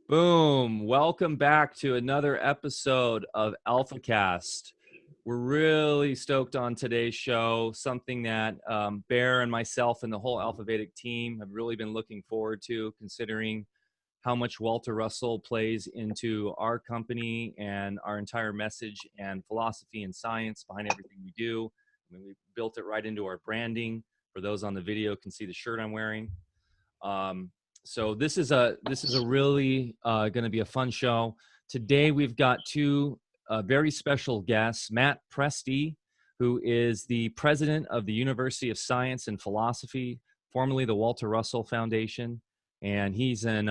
Boom. Welcome back to another episode of Alfacast. We're really stoked on today's show, something that Barre and myself and the whole Alfa Vedic team have really been looking forward to, considering how much Walter Russell plays into our company and our entire message and philosophy and science behind everything we do. I mean, we built it right into our branding. For those on the video can see the shirt I'm wearing. So this is a really going to be a fun show. Today we've got two very special guests. Matt Presti, who is the president of the University of Science and Philosophy, formerly the Walter Russell Foundation, and he's an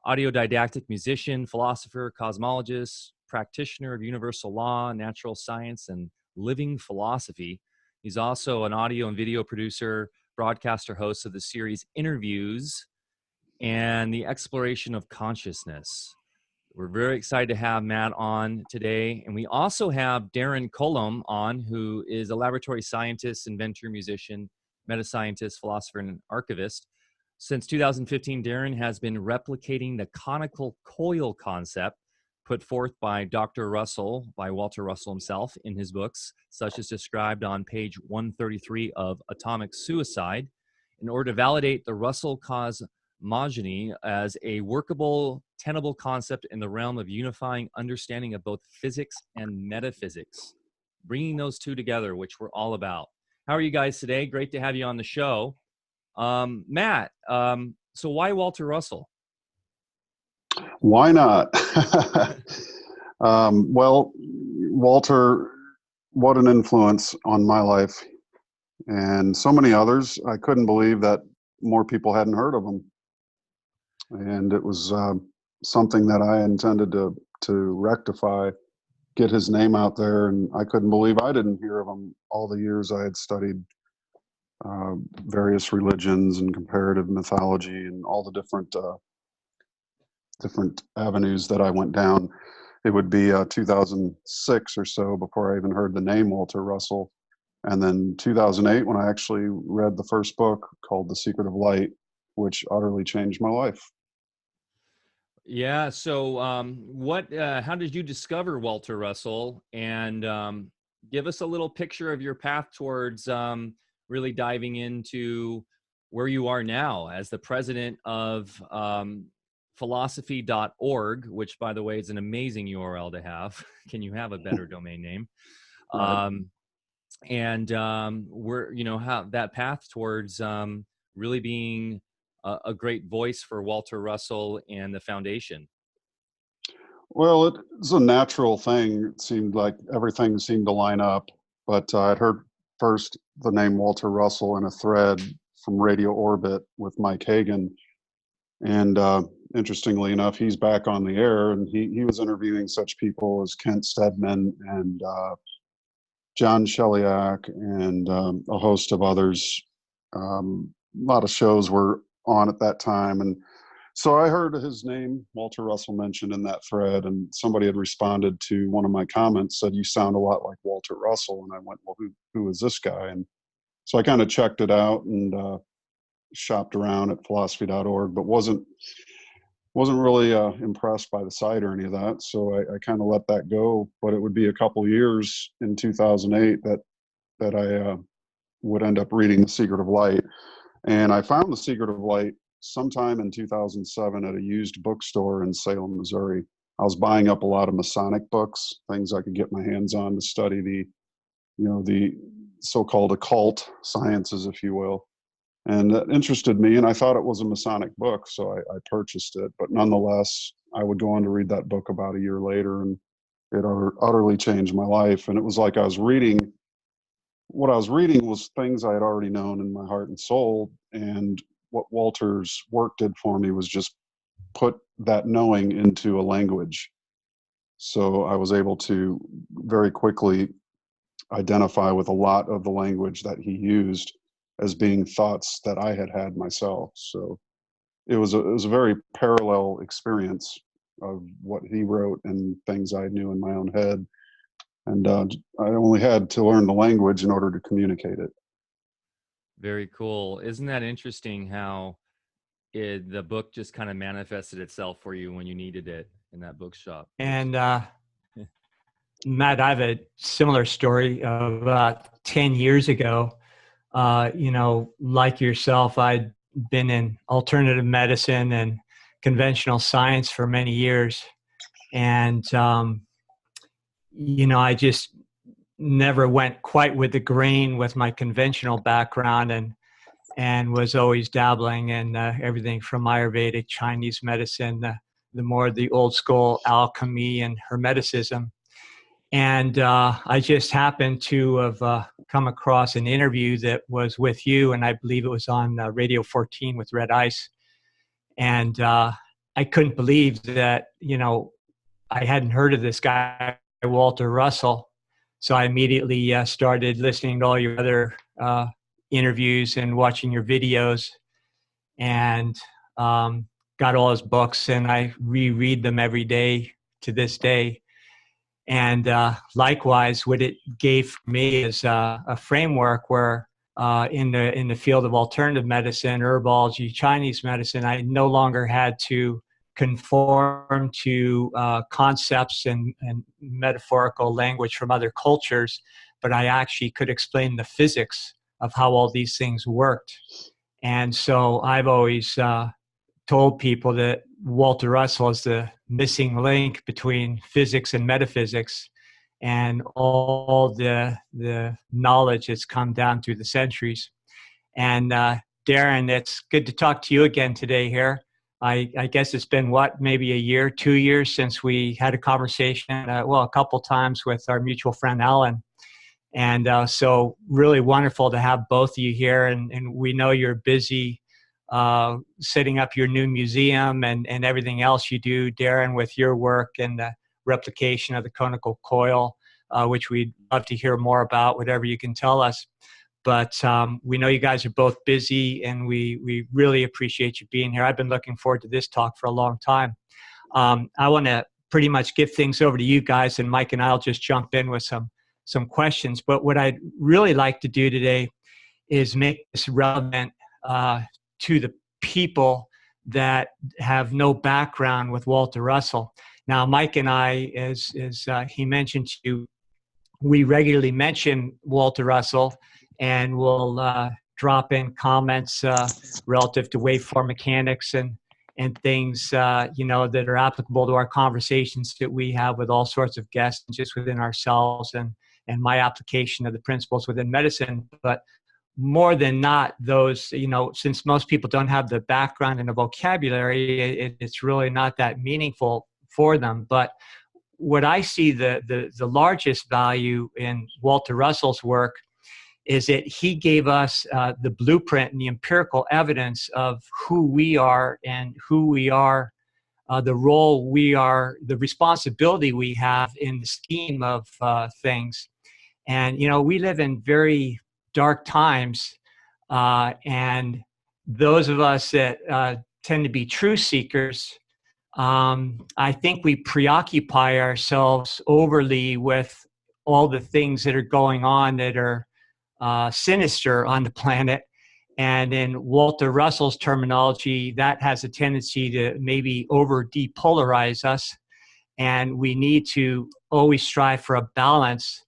autodidactic musician, philosopher, cosmologist, practitioner of universal law, natural science, and living philosophy. He's also an audio and video producer, broadcaster, host of the series Interviews and the Exploration of Consciousness. We're very excited to have Matt on today. And we also have Darren Colomb on, who is a laboratory scientist, inventor, musician, metascientist, philosopher, and archivist. Since 2015, Darren has been replicating the Conical Coil concept put forth by Dr. Russell, by Walter Russell himself, in his books, such as described on page 133 of Atomic Suicide, in order to validate the Russell cosmogeny as a workable, tenable concept in the realm of unifying understanding of both physics and metaphysics, bringing those two together, which we're all about. How are you guys today? Great to have you on the show. Matt, so why Walter Russell? Why not? Well, Walter, what an influence on my life and so many others. I couldn't believe that more people hadn't heard of him. And it was something that I intended to rectify, get his name out there. And I couldn't believe I didn't hear of him all the years I had studied various religions and comparative mythology and all the different avenues that I went down. It would be 2006 or so before I even heard the name Walter Russell. And then 2008 when I actually read the first book called The Secret of Light, which utterly changed my life. Yeah. So how did you discover Walter Russell? And give us a little picture of your path towards really diving into where you are now as the president of philosophy.org, which, by the way, is an amazing URL to have. Can you have a better domain name? And how that path towards really being a great voice for Walter Russell and the foundation. Well, it's a natural thing. It seemed like everything seemed to line up, but I'd heard first the name Walter Russell in a thread from Radio Orbit with Mike Hagan. And interestingly enough, he's back on the air, and he was interviewing such people as Kent Stedman and John Sheliak and a host of others. A lot of shows were on at that time. And so I heard his name, Walter Russell, mentioned in that thread, and somebody had responded to one of my comments, said, "You sound a lot like Walter Russell." And I went, "Well, who is this guy?" And so I kind of checked it out and shopped around at philosophy.org, but wasn't really impressed by the site or any of that. So I kind of let that go. But it would be a couple years in 2008 that I would end up reading The Secret of Light. And I found The Secret of Light sometime in 2007 at a used bookstore in Salem, Missouri. I was buying up a lot of Masonic books, things I could get my hands on to study the so-called occult sciences, if you will. And that interested me, and I thought it was a Masonic book, so I purchased it. But nonetheless, I would go on to read that book about a year later, and it utterly changed my life. And it was like what I was reading was things I had already known in my heart and soul, and what Walter's work did for me was just put that knowing into a language. So I was able to very quickly identify with a lot of the language that he used as being thoughts that I had had myself. So it was a very parallel experience of what he wrote and things I knew in my own head. And I only had to learn the language in order to communicate it. Very cool. Isn't that interesting how the book just kind of manifested itself for you when you needed it in that bookshop. And Matt, I have a similar story. Of about 10 years ago, like yourself, I'd been in alternative medicine and conventional science for many years. And, I just never went quite with the grain with my conventional background, and was always dabbling in everything from Ayurvedic, Chinese medicine, the more the old school alchemy and hermeticism. And I just happened to have come across an interview that was with you, and I believe it was on Radio 14 with Red Ice. And I couldn't believe that, I hadn't heard of this guy, Walter Russell. So I immediately started listening to all your other interviews and watching your videos, and got all his books, and I reread them every day to this day. And likewise, what it gave me is a framework where in the field of alternative medicine, herbology, Chinese medicine, I no longer had to conform to concepts and metaphorical language from other cultures, but I actually could explain the physics of how all these things worked. And so I've always told people that Walter Russell is the missing link between physics and metaphysics, and all the knowledge that's come down through the centuries. And Darren, it's good to talk to you again today here. I guess it's been, maybe a year, 2 years since we had a conversation, a couple times with our mutual friend, Alan. And so really wonderful to have both of you here. And we know you're busy setting up your new museum and everything else you do, Darren, with your work and the replication of the Conical Coil, which we'd love to hear more about, whatever you can tell us. But we know you guys are both busy, and we really appreciate you being here. I've been looking forward to this talk for a long time. I want to pretty much give things over to you guys, and Mike and I'll just jump in with some questions. But what I'd really like to do today is make this relevant to the people that have no background with Walter Russell. Now, Mike and I, as he mentioned to you, we regularly mention Walter Russell, and we'll drop in comments relative to waveform mechanics and things that are applicable to our conversations that we have with all sorts of guests, just within ourselves, and my application of the principles within medicine. But more than not, those, since most people don't have the background and the vocabulary, it's really not that meaningful for them. But what I see the largest value in Walter Russell's work is that he gave us the blueprint and the empirical evidence of who we are and who we are, the role we are, the responsibility we have in the scheme of things. And, we live in very dark times, and those of us that tend to be truth seekers, I think we preoccupy ourselves overly with all the things that are going on that are sinister on the planet. And in Walter Russell's terminology, that has a tendency to maybe over depolarize us. And we need to always strive for a balance.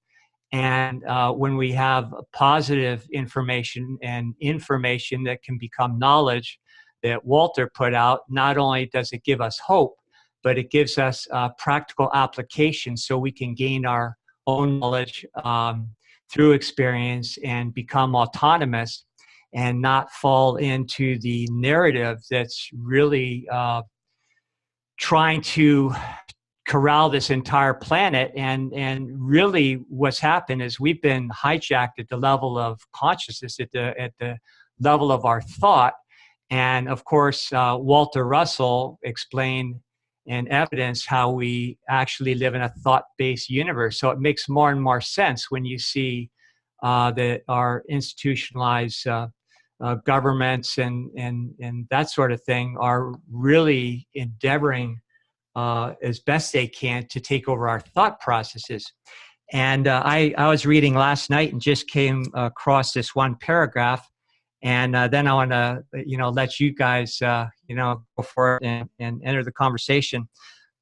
And when we have positive information and information that can become knowledge that Walter put out, not only does it give us hope, but it gives us practical application so we can gain our own knowledge through experience and become autonomous and not fall into the narrative that's really trying to corral this entire planet. And really what's happened is we've been hijacked at the level of consciousness, at the level of our thought. And of course, Walter Russell explained and evidence how we actually live in a thought-based universe. So it makes more and more sense when you see that our institutionalized governments and that sort of thing are really endeavoring as best they can to take over our thought processes. And I was reading last night and just came across this one paragraph, And then I want to, let you guys, go for it and enter the conversation.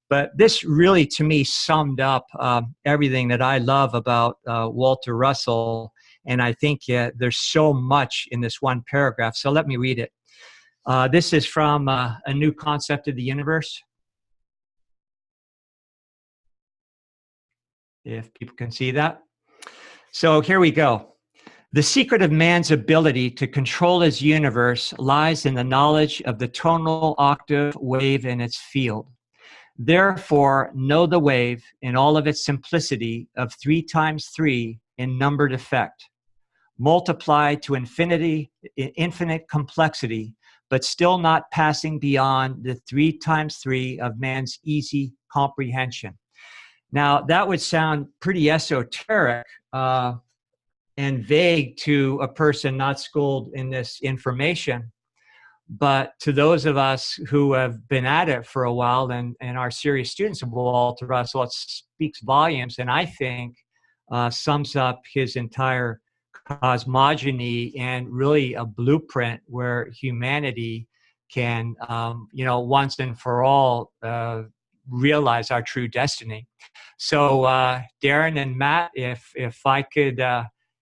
But this really, to me, summed up everything that I love about Walter Russell. And I think there's so much in this one paragraph. So let me read it. This is from A New Concept of the Universe. If people can see that. So here we go. The secret of man's ability to control his universe lies in the knowledge of the tonal octave wave in its field. Therefore, know the wave in all of its simplicity of 3 times 3 in numbered effect, multiplied to infinite complexity, but still not passing beyond the 3 times 3 of man's easy comprehension. Now, that would sound pretty esoteric and vague to a person not schooled in this information. But to those of us who have been at it for a while and are serious students of Walter Russell, it speaks volumes, and I think sums up his entire cosmogeny and really a blueprint where humanity can, once and for all, realize our true destiny. So, Darren and Matt, if I could,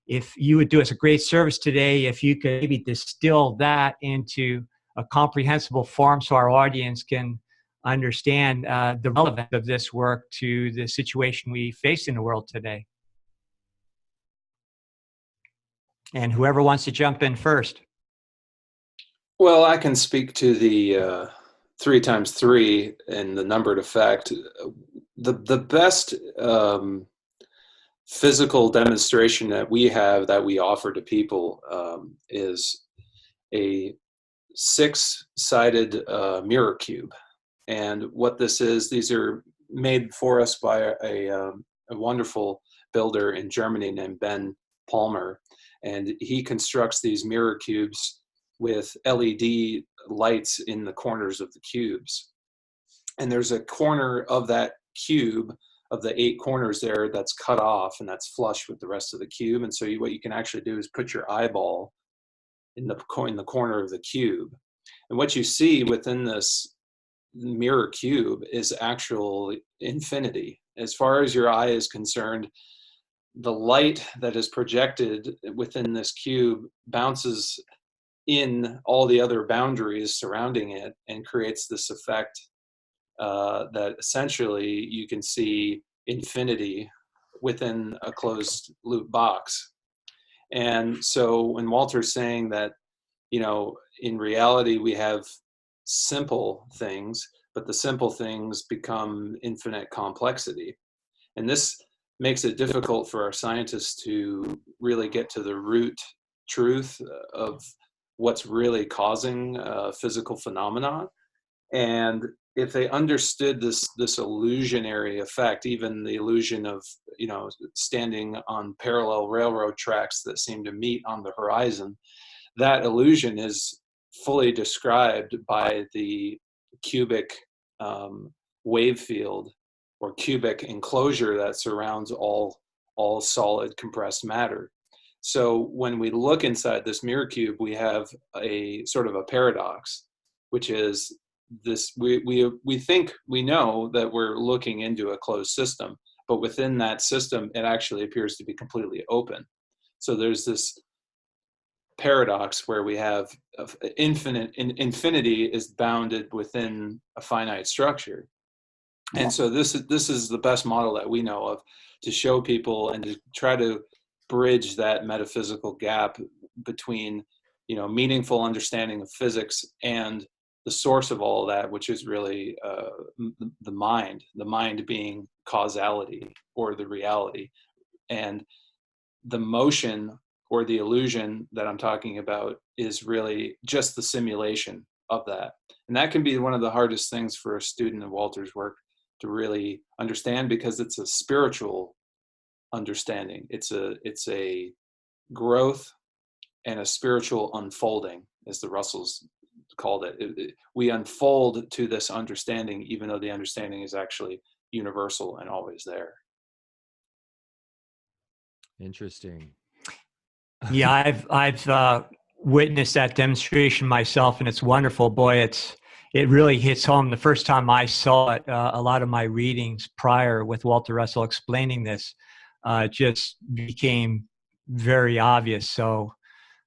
if you would do us a great service today, if you could maybe distill that into a comprehensible form so our audience can understand the relevance of this work to the situation we face in the world today. And whoever wants to jump in first. Well, I can speak to the 3 times 3 and the numbered effect. The best physical demonstration that we have, that we offer to people, is a 6-sided mirror cube. And what this is, these are made for us by a wonderful builder in Germany named Ben Palmer. And he constructs these mirror cubes with LED lights in the corners of the cubes. And there's a corner of that cube, of the 8 corners there, that's cut off and that's flush with the rest of the cube. And so what you can actually do is put your eyeball in the corner of the cube. And what you see within this mirror cube is actual infinity. As far as your eye is concerned, the light that is projected within this cube bounces in all the other boundaries surrounding it and creates this effect that essentially you can see infinity within a closed loop box. And so when Walter's saying that, in reality we have simple things, but the simple things become infinite complexity. And this makes it difficult for our scientists to really get to the root truth of what's really causing physical phenomena. And if they understood this illusionary effect, even the illusion of, standing on parallel railroad tracks that seem to meet on the horizon, that illusion is fully described by the cubic wave field or cubic enclosure that surrounds all solid compressed matter. So when we look inside this mirror cube, we have a sort of a paradox, which is this: we think we know that we're looking into a closed system, but within that system, it actually appears to be completely open. So there's this paradox where we have infinity is bounded within a finite structure. And so this is the best model that we know of to show people and to try to bridge that metaphysical gap between, meaningful understanding of physics and the source of all of that, which is really the mind being causality or the reality, and the motion or the illusion that I'm talking about is really just the simulation of that. And that can be one of the hardest things for a student of Walter's work to really understand, because it's a spiritual understanding. It's a growth and a spiritual unfolding, as the Russells called it. We unfold to this understanding, even though the understanding is actually universal and always there. Interesting. Yeah, I've witnessed that demonstration myself, and it's wonderful. Boy, it really hits home. The first time I saw it, a lot of my readings prior with Walter Russell explaining this just became very obvious. So,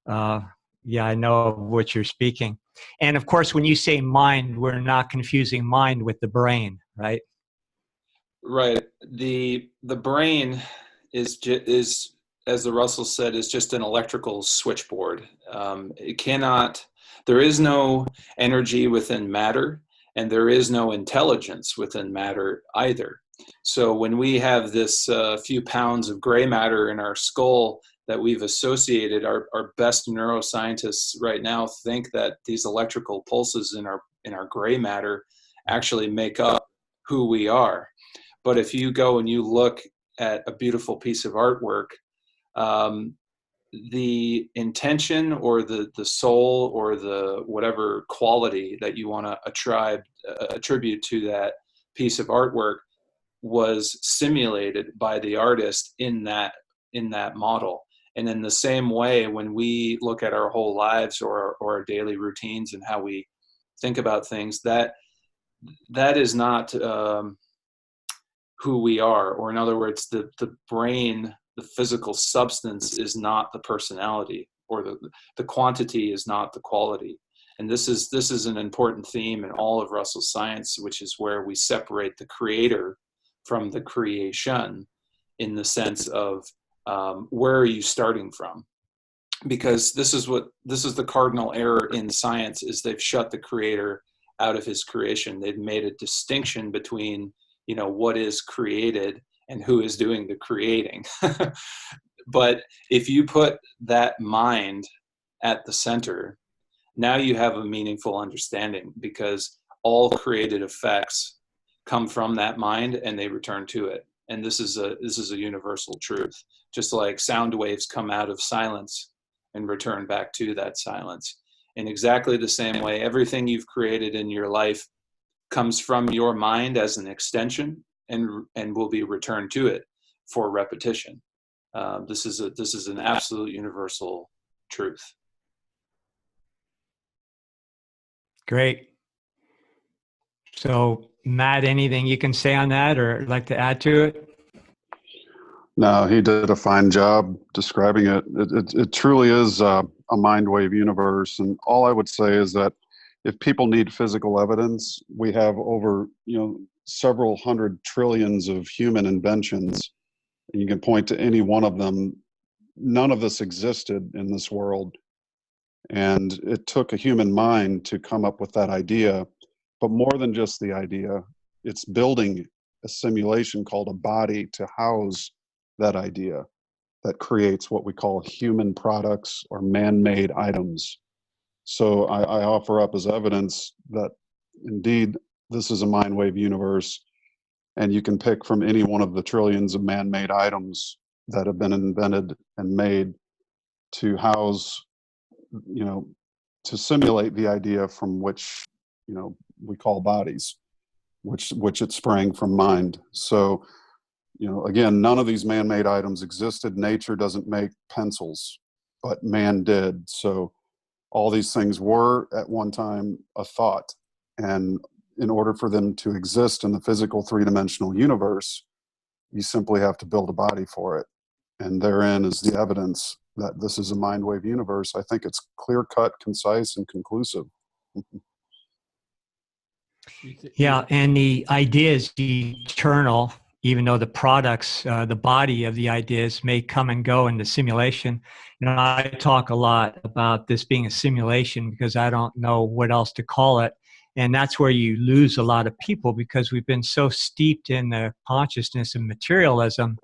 yeah, I know of what you're speaking. And of course, when you say mind, we're not confusing mind with the brain, right? Right. The brain is as the Russell said, is just an electrical switchboard. It cannot. There is no energy within matter, and there is no intelligence within matter either. So when we have this few pounds of gray matter in our skull that we've associated, our best neuroscientists right now think that these electrical pulses in our gray matter actually make up who we are. But if you go and you look at a beautiful piece of artwork, the intention or the soul or the whatever quality that you want to attribute to that piece of artwork was simulated by the artist in that model. And in the same way, when we look at our whole lives or our daily routines and how we think about things, that is not who we are. Or in other words, the brain, the physical substance is not the personality, or the quantity is not the quality. And this is an important theme in all of Russell's science, which is where we separate the creator from the creation, in the sense of where are you starting from? Because this is the cardinal error in science, is they've shut the creator out of his creation. They've made a distinction between, what is created and who is doing the creating. But if you put that mind at the center, now you have a meaningful understanding, because all created effects come from that mind and they return to it. And this is a universal truth. Just like sound waves come out of silence and return back to that silence. In exactly the same way, everything you've created in your life comes from your mind as an extension and will be returned to it for repetition. This is an absolute universal truth. Great. So, Matt, anything you can say on that or like to add to it? No, he did a fine job describing it. It truly is a mind wave universe. And all I would say is that if people need physical evidence, we have over, several hundred trillions of human inventions. And you can point to any one of them. None of this existed in this world. And it took a human mind to come up with that idea. But more than just the idea, it's building a simulation called a body to house that idea that creates what we call human products or man-made items. So I offer up as evidence that indeed this is a mind wave universe, and you can pick from any one of the trillions of man-made items that have been invented and made to house, to simulate the idea from which, we call bodies, which it sprang from mind. So, again, none of these man-made items existed. Nature doesn't make pencils, but man did. So all these things were at one time a thought. And in order for them to exist in the physical three-dimensional universe, you simply have to build a body for it. And therein is the evidence that this is a mind wave universe. I think it's clear-cut, concise, and conclusive. Yeah, and the idea is eternal, even though the products, the body of the ideas may come and go in the simulation. I talk a lot about this being a simulation because I don't know what else to call it. And that's where you lose a lot of people, because we've been so steeped in the consciousness of materialism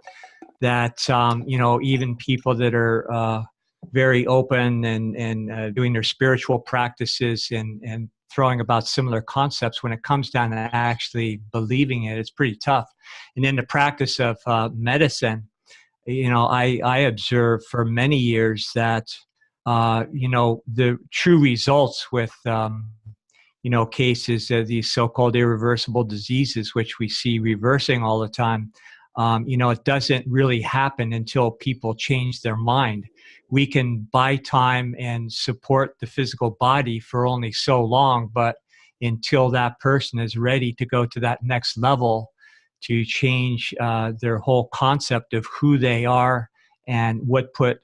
that, even people that are very open and doing their spiritual practices and throwing about similar concepts, when it comes down to actually believing it, it's pretty tough. And in the practice of medicine, I observed for many years that, the true results with, cases of these so-called irreversible diseases, which we see reversing all the time, It doesn't really happen until people change their mind. We can buy time and support the physical body for only so long, but until that person is ready to go to that next level, to change their whole concept of who they are and what put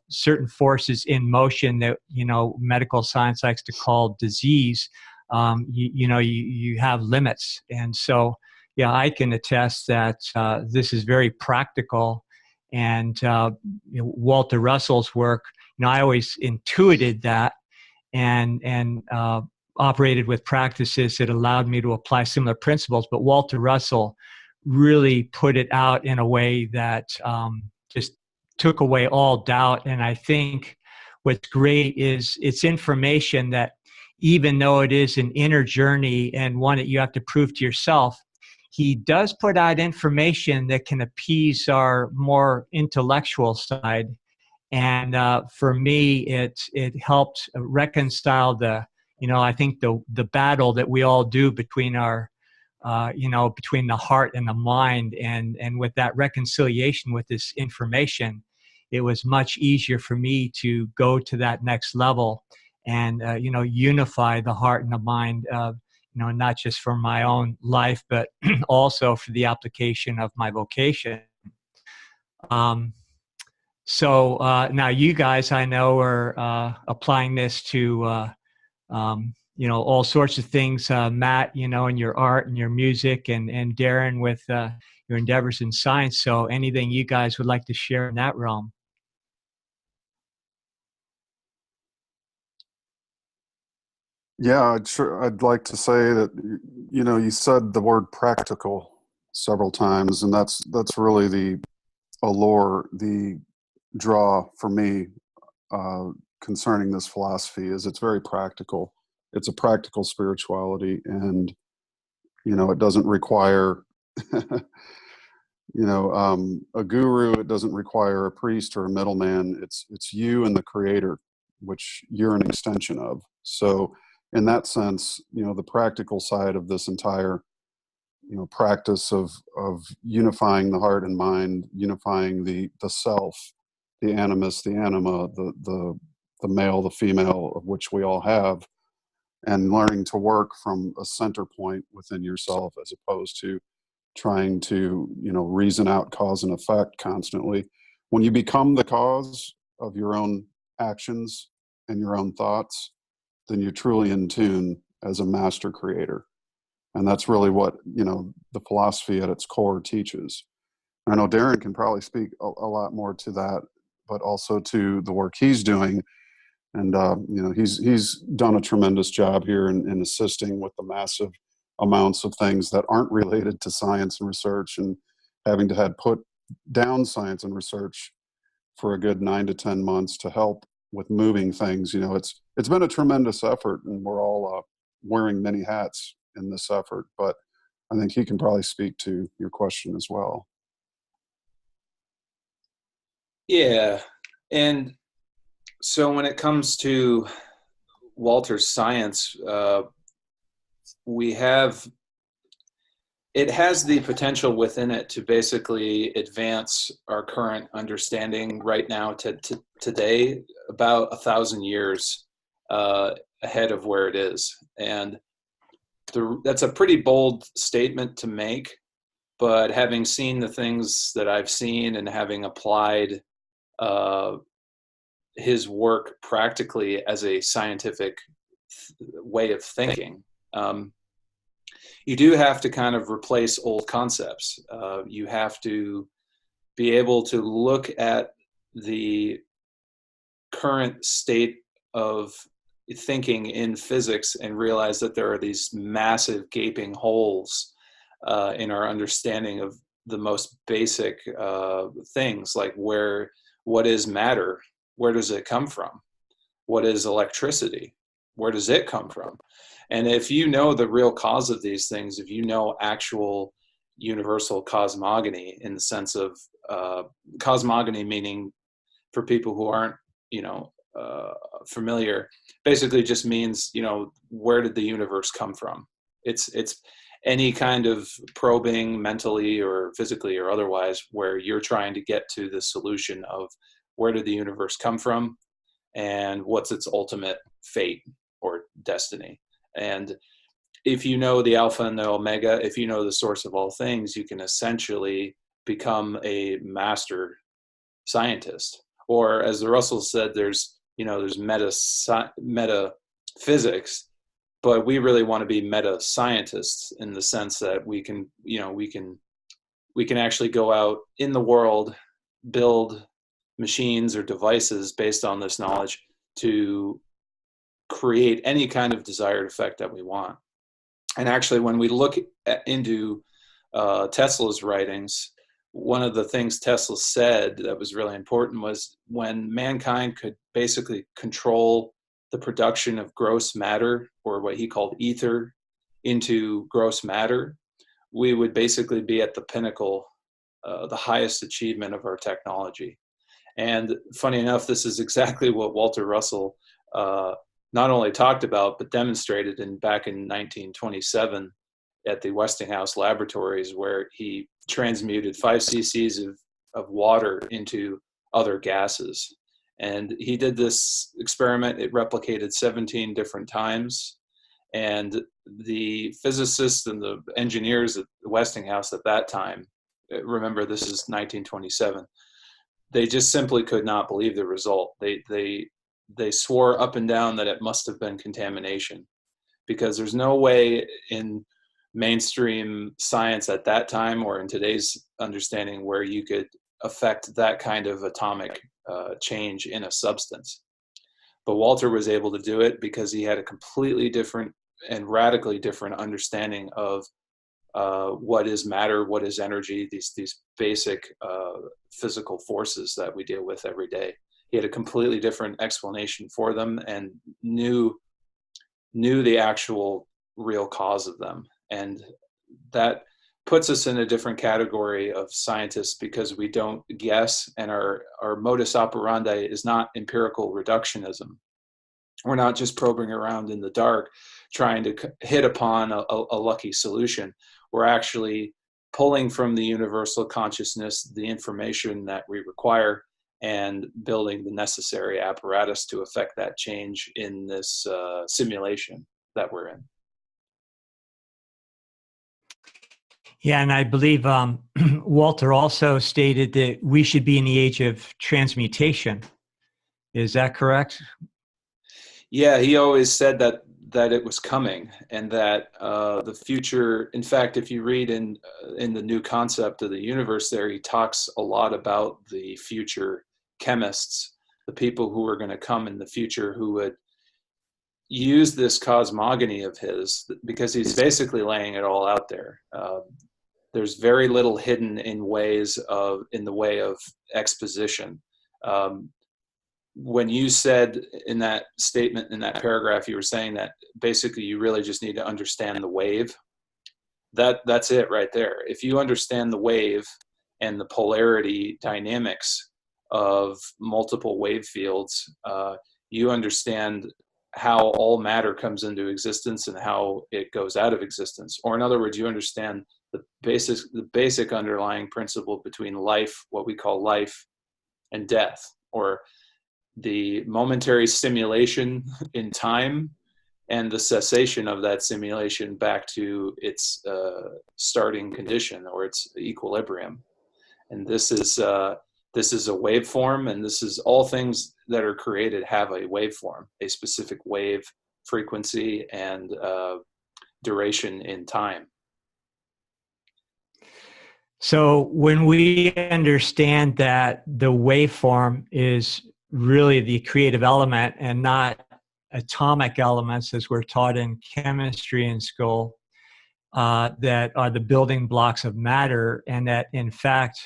certain forces in motion that, medical science likes to call disease, you have limits. And so, yeah, I can attest that this is very practical. And Walter Russell's work, I always intuited that and operated with practices that allowed me to apply similar principles. But Walter Russell really put it out in a way that just took away all doubt. And I think what's great is it's information that, even though it is an inner journey and one that you have to prove to yourself, he does put out information that can appease our more intellectual side. And for me, it helped reconcile I think the battle that we all do between our, between the heart and the mind. And with that reconciliation with this information, it was much easier for me to go to that next level and, unify the heart and the mind, not just for my own life, but also for the application of my vocation. So now you guys, I know, are applying this to, all sorts of things, Matt, in your art and your music, and Darren with your endeavors in science. So anything you guys would like to share in that realm? Yeah, I'd like to say that, you said the word practical several times, and that's really the allure, the draw for me concerning this philosophy. Is it's very practical. It's a practical spirituality, and it doesn't require a guru. It doesn't require a priest or a middleman. It's you and the creator, which you're an extension of. So in that sense, the practical side of this entire practice of unifying the heart and mind, unifying the self, the animus, the anima, the male, the female, of which we all have, and learning to work from a center point within yourself, as opposed to trying to reason out cause and effect constantly. When you become the cause of your own actions and your own thoughts, then you're truly in tune as a master creator. And that's really what the philosophy at its core teaches. I know Darren can probably speak a lot more to that, but also to the work he's doing. And he's done a tremendous job here in assisting with the massive amounts of things that aren't related to science and research, and having to had put down science and research for a good 9 to 10 months to help with moving things. It's been a tremendous effort, and we're all wearing many hats in this effort. But I think he can probably speak to your question as well. Yeah, and so when it comes to Walter's science, it has the potential within it to basically advance our current understanding right now to today about 1,000 years ahead of where it is. And that's a pretty bold statement to make, but having seen the things that I've seen and having applied his work practically as a scientific way of thinking, you do have to kind of replace old concepts. You have to be able to look at the current state of thinking in physics and realize that there are these massive gaping holes in our understanding of the most basic things, like what is matter? Where does it come from? What is electricity? Where does it come from? And if you know the real cause of these things, if you know actual universal cosmogony, in the sense of cosmogony, meaning, for people who aren't familiar, basically just means where did the universe come from? It's any kind of probing mentally or physically or otherwise, where you're trying to get to the solution of where did the universe come from and what's its ultimate fate or destiny. And if you know the Alpha and the Omega, if you know the source of all things, you can essentially become a master scientist. Or as the Russell said, there's metaphysics, but we really want to be meta scientists in the sense that we can actually go out in the world, build machines or devices based on this knowledge to create any kind of desired effect that we want. And actually, when we look into Tesla's writings, one of the things Tesla said that was really important was when mankind could basically control the production of gross matter, or what he called ether, into gross matter, we would basically be at the pinnacle, the highest achievement of our technology. And funny enough, this is exactly what Walter Russell not only talked about, but demonstrated back in 1927 at the Westinghouse laboratories, where he transmuted 5 cc's of water into other gases. And he did this experiment. It replicated 17 different times. And the physicists and the engineers at the Westinghouse at that time, remember this is 1927, they just simply could not believe the result. They swore up and down that it must have been contamination, because there's no way in mainstream science at that time or in today's understanding where you could affect that kind of atomic change in a substance. But Walter was able to do it because he had a completely different and radically different understanding of what is matter, what is energy, these basic physical forces that we deal with every day. He had a completely different explanation for them and knew the actual real cause of them. And that puts us in a different category of scientists, because we don't guess, and our modus operandi is not empirical reductionism. We're not just probing around in the dark trying to hit upon a lucky solution. We're actually pulling from the universal consciousness the information that we require and building the necessary apparatus to affect that change in this simulation that we're in. Yeah, and I believe Walter also stated that we should be in the age of transmutation. Is that correct? Yeah, he always said that it was coming, and that the future. In fact, if you read in the new concept of the universe, there he talks a lot about the future chemists, the people who are going to come in the future, who would use this cosmogony of his, because he's basically laying it all out there. There's very little hidden in the way of exposition. When you said in that statement, in that paragraph, you were saying that basically you really just need to understand the wave. That's it right there. If you understand the wave and the polarity dynamics of multiple wave fields, you understand how all matter comes into existence and how it goes out of existence. Or in other words, you understand the basic underlying principle between life, what we call life, and death, or the momentary stimulation in time and the cessation of that simulation back to its starting condition or its equilibrium. And this is a waveform, and this is all things that are created have a waveform, a specific wave frequency and duration in time. So when we understand that the waveform is really the creative element and not atomic elements, as we're taught in chemistry in school, that are the building blocks of matter, and that in fact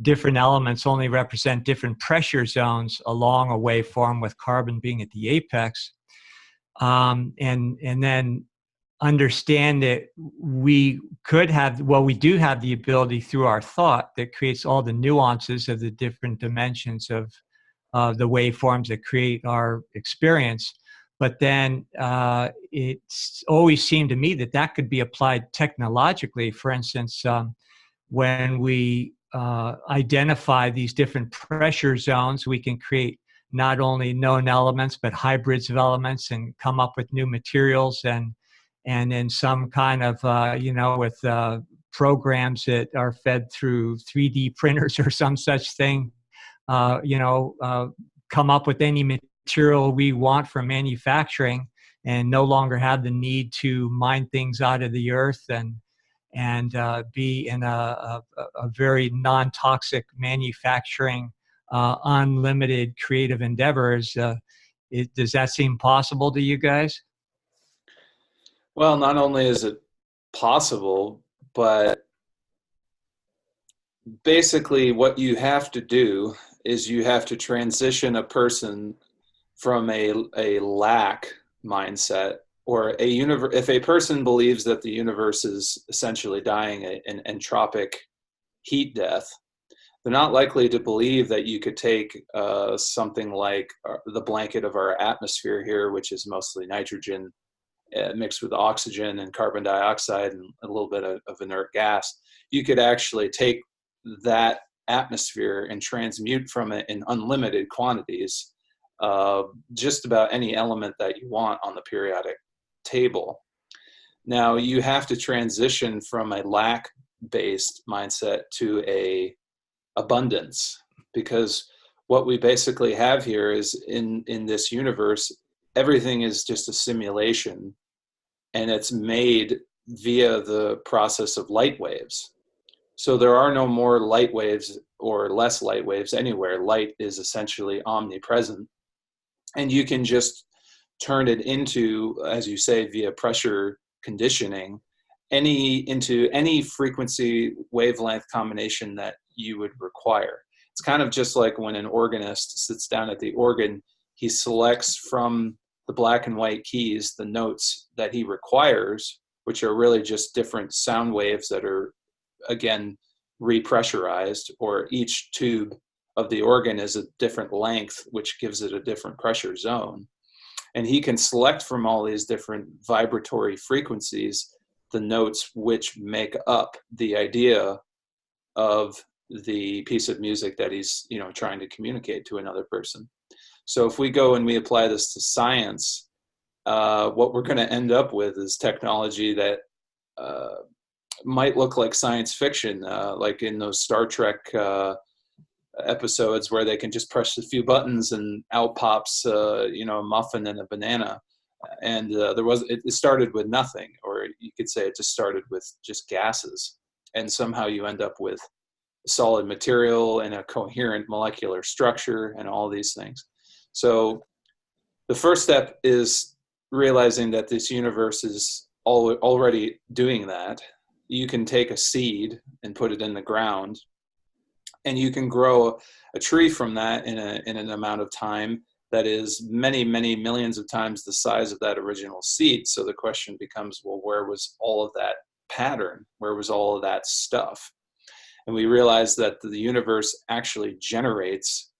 different elements only represent different pressure zones along a waveform, with carbon being at the apex, and then understand that we do have the ability through our thought that creates all the nuances of the different dimensions of the waveforms that create our experience. But then it's always seemed to me that that could be applied technologically. For instance, when we identify these different pressure zones, we can create not only known elements, but hybrids of elements and come up with new materials and in some kind of, with programs that are fed through 3D printers or some such thing, come up with any material we want for manufacturing and no longer have the need to mine things out of the earth and be in a very non-toxic manufacturing, unlimited creative endeavors. Does that seem possible to you guys? Well, not only is it possible, but basically what you have to do is you have to transition a person from a lack mindset, or if a person believes that the universe is essentially dying an entropic heat death, they're not likely to believe that you could take something like the blanket of our atmosphere here, which is mostly nitrogen mixed with oxygen and carbon dioxide and a little bit of inert gas. You could actually take that atmosphere and transmute from it in unlimited quantities just about any element that you want on the periodic table. Now you have to transition from a lack-based mindset to a abundance, because what we basically have here is in this universe, everything is just a simulation, and it's made via the process of light waves. So there are no more light waves or less light waves anywhere. Light is essentially omnipresent, and you can just turn it into, as you say, via pressure conditioning, into any frequency wavelength combination that you would require. It's kind of just like when an organist sits down at the organ, he selects from the black and white keys the notes that he requires, which are really just different sound waves that are, again, repressurized, or each tube of the organ is a different length, which gives it a different pressure zone. And he can select from all these different vibratory frequencies the notes which make up the idea of the piece of music that he's, trying to communicate to another person. So if we go and we apply this to science, what we're going to end up with is technology that might look like science fiction, like in those Star Trek episodes where they can just press a few buttons and out pops, a muffin and a banana. And it started with nothing, or you could say it just started with just gases. And somehow you end up with solid material and a coherent molecular structure and all these things. So the first step is realizing that this universe is already doing that. You can take a seed and put it in the ground, and you can grow a tree from that in an amount of time that is many, many millions of times the size of that original seed. So the question becomes, well, where was all of that pattern? Where was all of that stuff? And we realize that the universe actually generates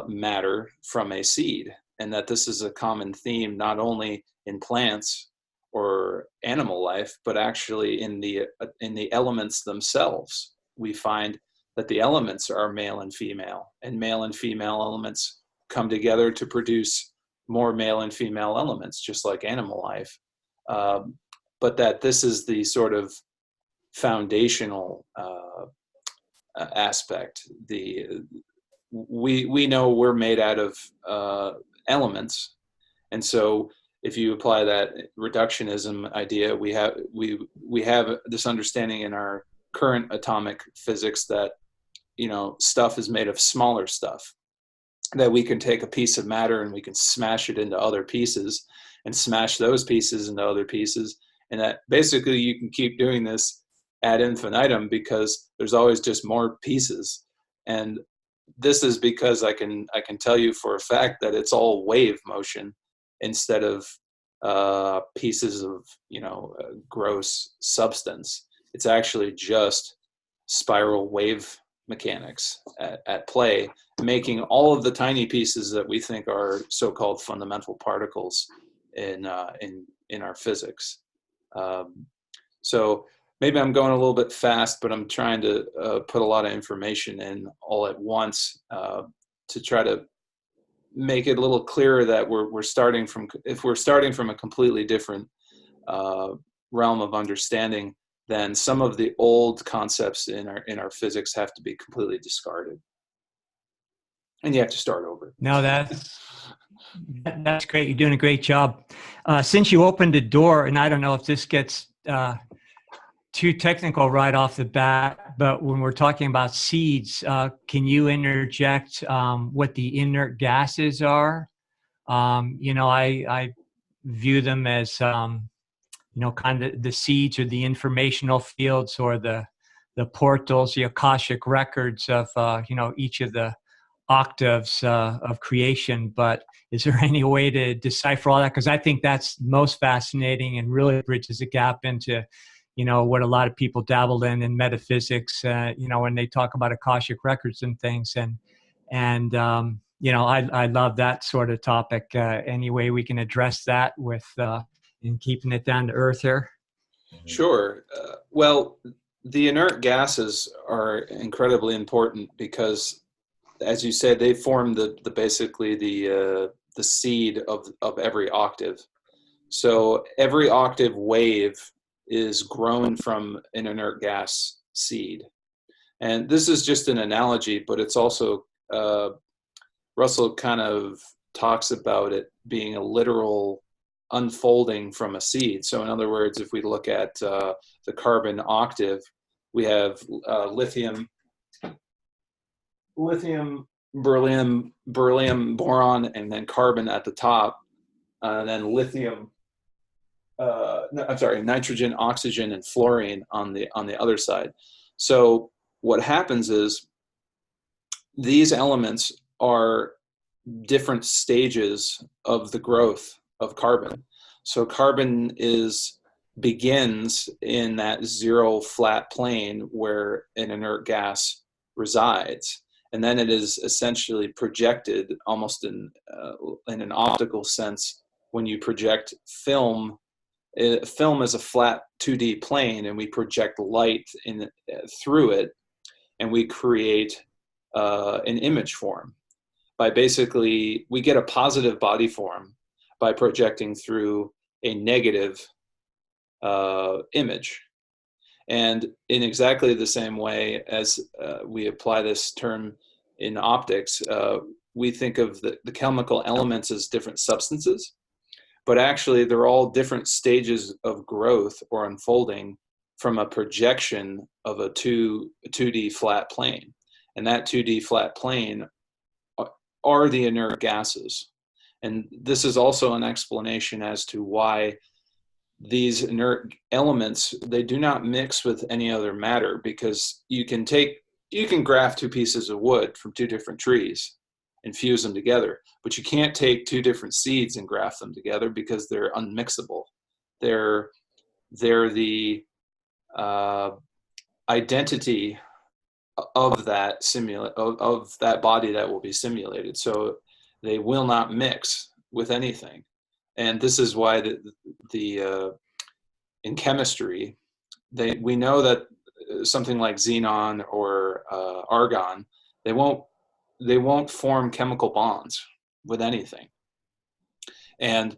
matter from a seed, and that this is a common theme not only in plants or animal life, but actually in the elements themselves. We find that the elements are male and female elements come together to produce more male and female elements, just like animal life. But that this is the sort of foundational aspect. We know we're made out of elements, and so if you apply that reductionism idea, we have this understanding in our current atomic physics that stuff is made of smaller stuff, that we can take a piece of matter and we can smash it into other pieces and smash those pieces into other pieces, and that basically you can keep doing this ad infinitum because there's always just more pieces. And this is because I can tell you for a fact that it's all wave motion instead of pieces of gross substance. It's actually just spiral wave mechanics at play, making all of the tiny pieces that we think are so-called fundamental particles in our physics. So maybe I'm going a little bit fast, but I'm trying to put a lot of information in all at once to try to make it a little clearer that if we're starting from a completely different realm of understanding, then some of the old concepts in our physics have to be completely discarded, and you have to start over. No, that's great. You're doing a great job. Since you opened the door, and I don't know if this gets too technical right off the bat, but when we're talking about seeds, can you interject what the inert gases are? I view them as kind of the seeds or the informational fields or the portals, the Akashic records of each of the octaves of creation. But is there any way to decipher all that? Because I think that's most fascinating and really bridges a gap into what a lot of people dabbled in metaphysics, when they talk about Akashic records and things. And I love that sort of topic. Any way we can address that with in keeping it down to earth here? Sure. Well, the inert gases are incredibly important because, as you said, they form basically the seed of every octave. So every octave wave is grown from an inert gas seed. And this is just an analogy, but it's also, Russell kind of talks about it being a literal unfolding from a seed. So in other words, if we look at the carbon octave, we have lithium, beryllium, boron, and then carbon at the top, and then nitrogen, oxygen, and fluorine on the other side. So what happens is these elements are different stages of the growth of carbon. So carbon begins in that zero flat plane where an inert gas resides, and then it is essentially projected almost in an optical sense. When you project film is a flat 2D plane, and we project light through it, and we create an image form. We get a positive body form by projecting through a negative image. And in exactly the same way as we apply this term in optics, we think of the chemical elements as different substances, but actually they're all different stages of growth or unfolding from a projection of a 2D flat plane. And that 2D flat plane are the inert gases. And this is also an explanation as to why these inert elements, they do not mix with any other matter, because you can graft two pieces of wood from two different trees and fuse them together, but you can't take two different seeds and graft them together because they're unmixable. They're the identity of that of that body that will be simulated. So they will not mix with anything. And this is why in chemistry, we know that something like xenon or argon, they won't form chemical bonds with anything. And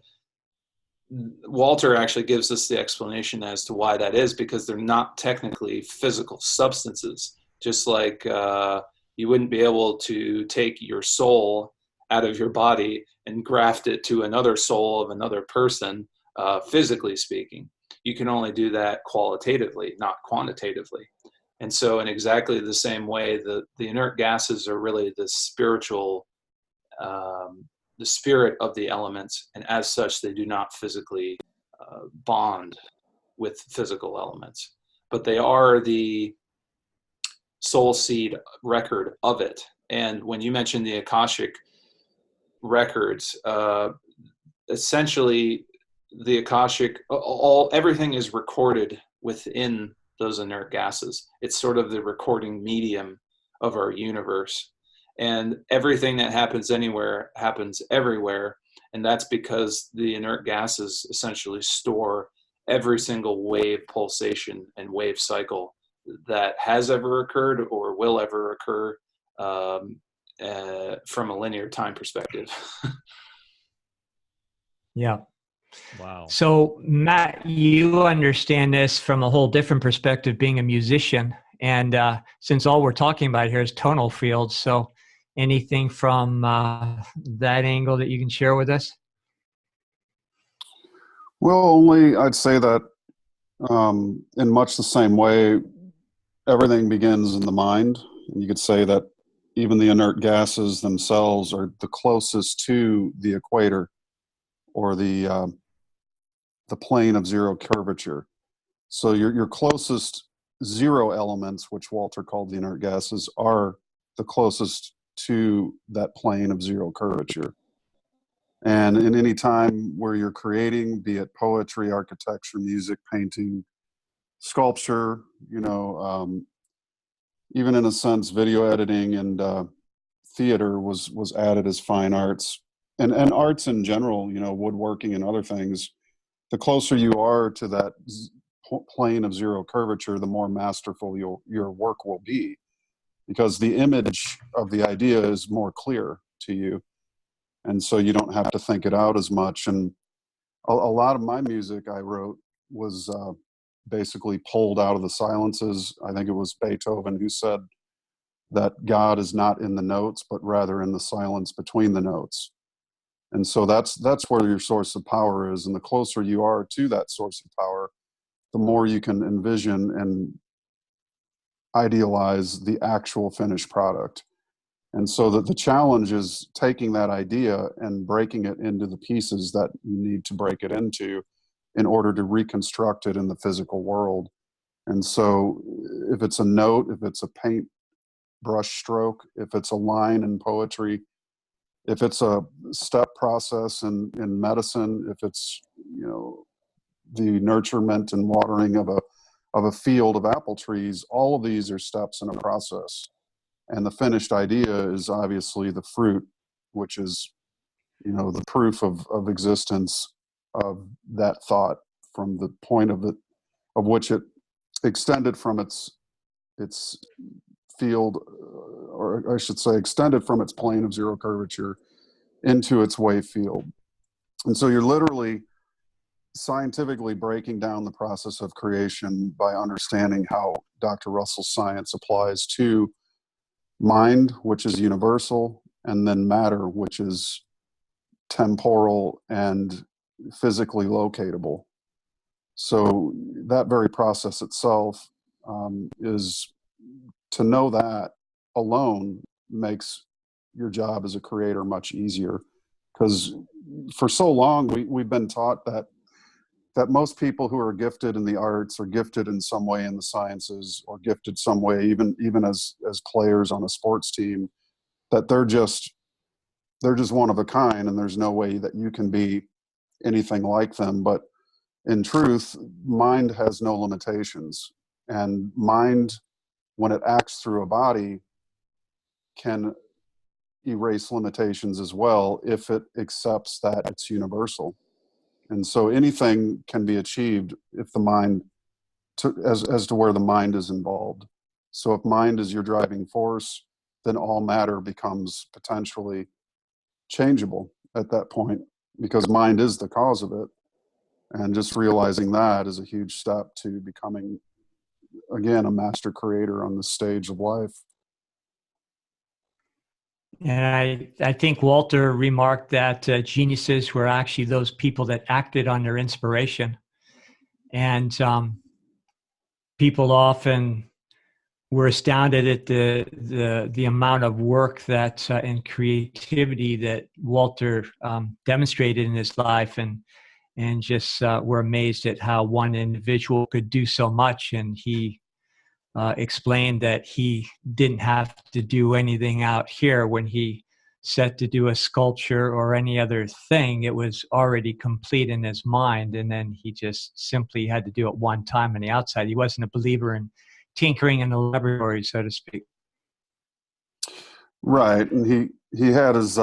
Walter actually gives us the explanation as to why that is, because they're not technically physical substances. Just like you wouldn't be able to take your soul out of your body and graft it to another soul of another person, physically speaking. You can only do that qualitatively, not quantitatively. And so in exactly the same way, the inert gases are really the spiritual, the spirit of the elements, and as such, they do not physically bond with physical elements. But they are the soul seed record of it. And when you mentioned the Akashic records, essentially the Akashic, everything is recorded within those inert gases. It's sort of the recording medium of our universe. And everything that happens anywhere happens everywhere. And that's because the inert gases essentially store every single wave pulsation and wave cycle that has ever occurred or will ever occur from a linear time perspective. Yeah. Wow. So, Matt, you understand this from a whole different perspective, being a musician. And since all we're talking about here is tonal fields, so anything from that angle that you can share with us? Well, only I'd say that in much the same way, everything begins in the mind. And you could say that even the inert gases themselves are the closest to the equator, or the plane of zero curvature. So your closest zero elements, which Walter called the inert gases, are the closest to that plane of zero curvature. And in any time where you're creating, be it poetry, architecture, music, painting, sculpture, even in a sense, video editing and theater was added as fine arts, and arts in general, woodworking and other things. The closer you are to that plane of zero curvature, the more masterful your work will be, because the image of the idea is more clear to you, and so you don't have to think it out as much. And a lot of my music I wrote was basically pulled out of the silences. I think it was Beethoven who said that God is not in the notes, but rather in the silence between the notes. And so that's where your source of power is. And the closer you are to that source of power, the more you can envision and idealize the actual finished product. And so that the challenge is taking that idea and breaking it into the pieces that you need to break it into in order to reconstruct it in the physical world. And so if it's a note, if it's a paint brush stroke, if it's a line in poetry, if it's a step process in medicine, if it's, the nurturement and watering of a field of apple trees, all of these are steps in a process. And the finished idea is obviously the fruit, which is, the proof of existence of that thought from the point of which it extended from its field, or I should say extended from its plane of zero curvature into its wave field. And so you're literally scientifically breaking down the process of creation by understanding how Dr. Russell's science applies to mind, which is universal, and then matter, which is temporal and physically locatable. So that very process itself is, to know that alone makes your job as a creator much easier, because for so long we've been taught that most people who are gifted in the arts or gifted in some way in the sciences or gifted some way even as players on a sports team, that they're just one of a kind, and there's no way that you can be anything like them. But in truth, mind has no limitations, and mind, when it acts through a body, can erase limitations as well if it accepts that it's universal. And so anything can be achieved if the mind, as to where the mind is involved. So if mind is your driving force, then all matter becomes potentially changeable at that point, because mind is the cause of it. And just realizing that is a huge step to becoming, again, a master creator on the stage of life. And I think Walter remarked that geniuses were actually those people that acted on their inspiration. And people often were astounded at the amount of work that and creativity that Walter demonstrated in his life, and just were amazed at how one individual could do so much. And he explained that he didn't have to do anything out here when he set to do a sculpture or any other thing. It was already complete in his mind, and then he just simply had to do it one time on the outside. He wasn't a believer in tinkering in the laboratory, so to speak. Right, and he had his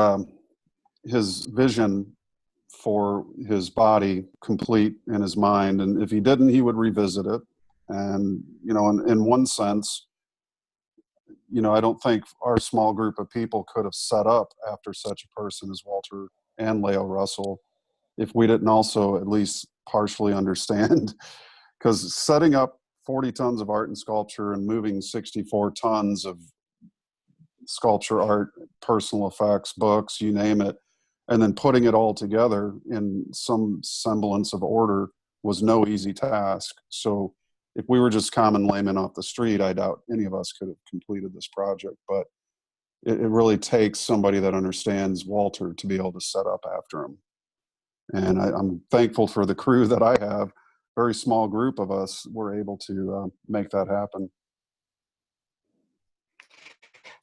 vision for his body complete in his mind, and if he didn't, he would revisit it. And in one sense, I don't think our small group of people could have set up after such a person as Walter and Leo Russell if we didn't also at least partially understand. Because setting up 40 tons of art and sculpture and moving 64 tons of sculpture, art, personal effects, books, you name it, and then putting it all together in some semblance of order was no easy task. So if we were just common laymen off the street, I doubt any of us could have completed this project. But it really takes somebody that understands Walter to be able to set up after him. And I'm thankful for the crew that I have. Very small group of us were able to make that happen.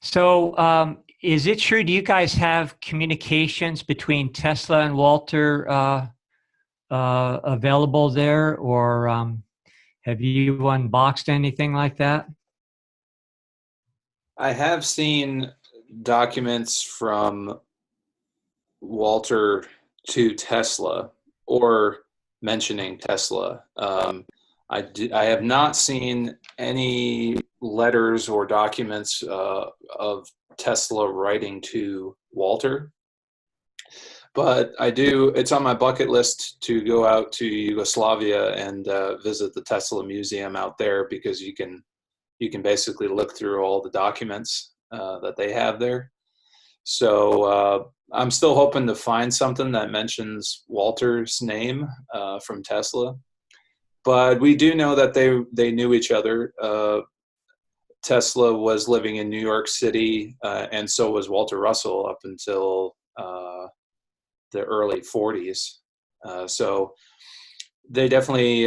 So is it true, do you guys have communications between Tesla and Walter available there, or have you unboxed anything like that? I have seen documents from Walter to Tesla, or mentioning Tesla. I have not seen any letters or documents of Tesla writing to Walter, but I do. It's on my bucket list to go out to Yugoslavia and visit the Tesla Museum out there, because you can basically look through all the documents that they have there. So I'm still hoping to find something that mentions Walter's name from Tesla. But we do know that they knew each other. Tesla was living in New York City, and so was Walter Russell up until the early 40s. So they definitely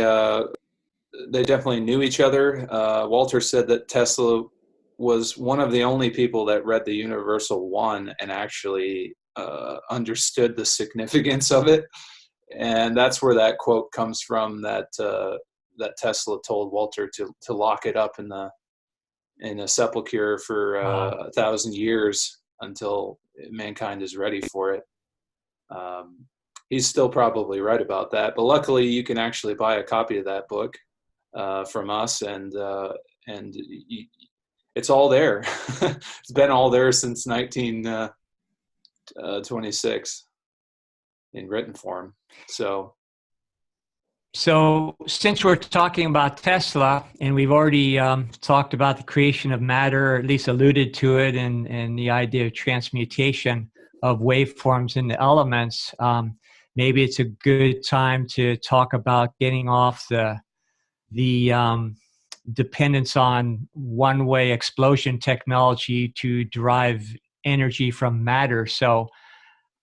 knew each other. Walter said that Tesla was one of the only people that read the Universal One and actually understood the significance of it. And that's where that quote comes from, that Tesla told Walter to lock it up in a sepulcher for 1,000 years until mankind is ready for it. He's still probably right about that, but luckily you can actually buy a copy of that book from us, and it's all there. It's been all there since 1926 in written form. So since we're talking about Tesla, and we've already talked about the creation of matter, or at least alluded to it, and the idea of transmutation of waveforms into elements, maybe it's a good time to talk about getting off the dependence on one-way explosion technology to derive energy from matter. So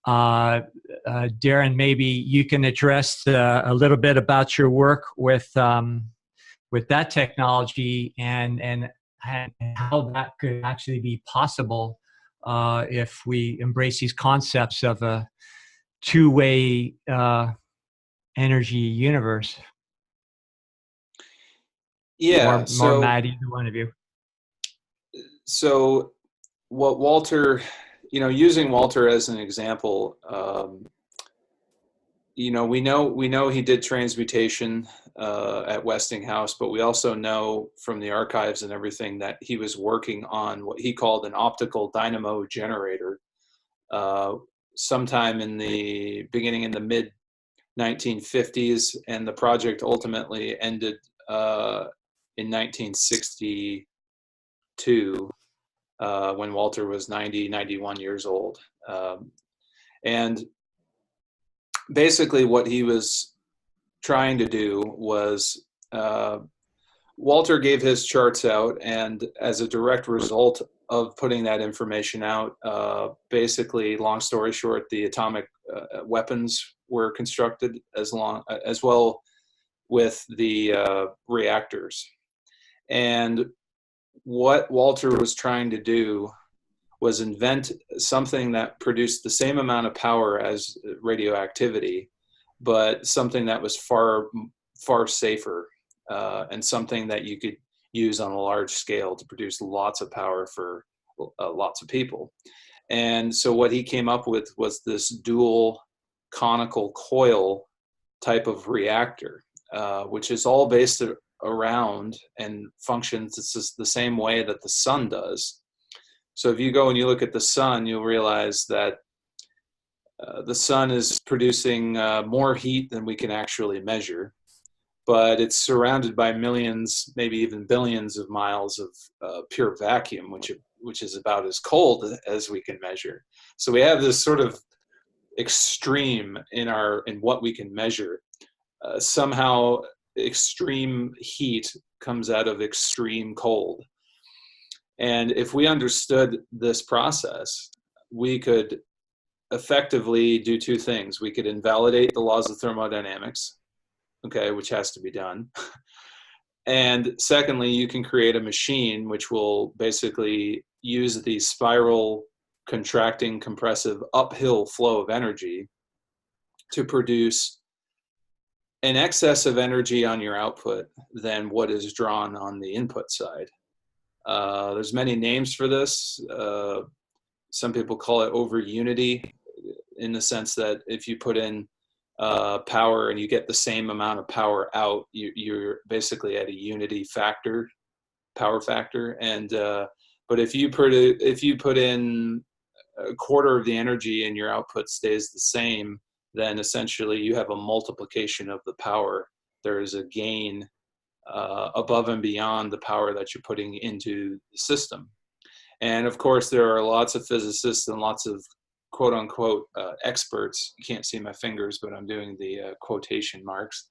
Darren, maybe you can address a little bit about your work with that technology and how that could actually be possible if we embrace these concepts of a two-way energy universe. yeah, more Matt, either one of you. So what Walter, using Walter as an example, we know he did transmutation at Westinghouse, but we also know from the archives and everything that he was working on what he called an optical dynamo generator sometime in the mid 1950s, and the project ultimately ended in 1962 when Walter was 91 years old. And basically what he was trying to do was, Walter gave his charts out, and as a direct result of putting that information out, basically, long story short, the atomic weapons were constructed as well with the reactors. And what Walter was trying to do was invent something that produced the same amount of power as radioactivity, but something that was far, far safer, and something that you could use on a large scale to produce lots of power for lots of people. And so what he came up with was this dual conical coil type of reactor, which is all based around and functions it's the same way that the sun does. So if you go and you look at the sun, you'll realize that the sun is producing more heat than we can actually measure, but it's surrounded by millions, maybe even billions of miles of pure vacuum, which is about as cold as we can measure. So we have this sort of extreme in what we can measure. Somehow extreme heat comes out of extreme cold. And if we understood this process, we could effectively do two things. We could invalidate the laws of thermodynamics, okay, which has to be done. And secondly, you can create a machine which will basically use the spiral contracting compressive uphill flow of energy to produce an excess of energy on your output than what is drawn on the input side. There's many names for this. Some people call it over unity, in the sense that if you put in power and you get the same amount of power out, you're basically at a unity factor, power factor. And but if you put in a quarter of the energy and your output stays the same, then essentially you have a multiplication of the power. There is a gain above and beyond the power that you're putting into the system. And of course, there are lots of physicists and lots of quote unquote experts. You can't see my fingers, but I'm doing the quotation marks.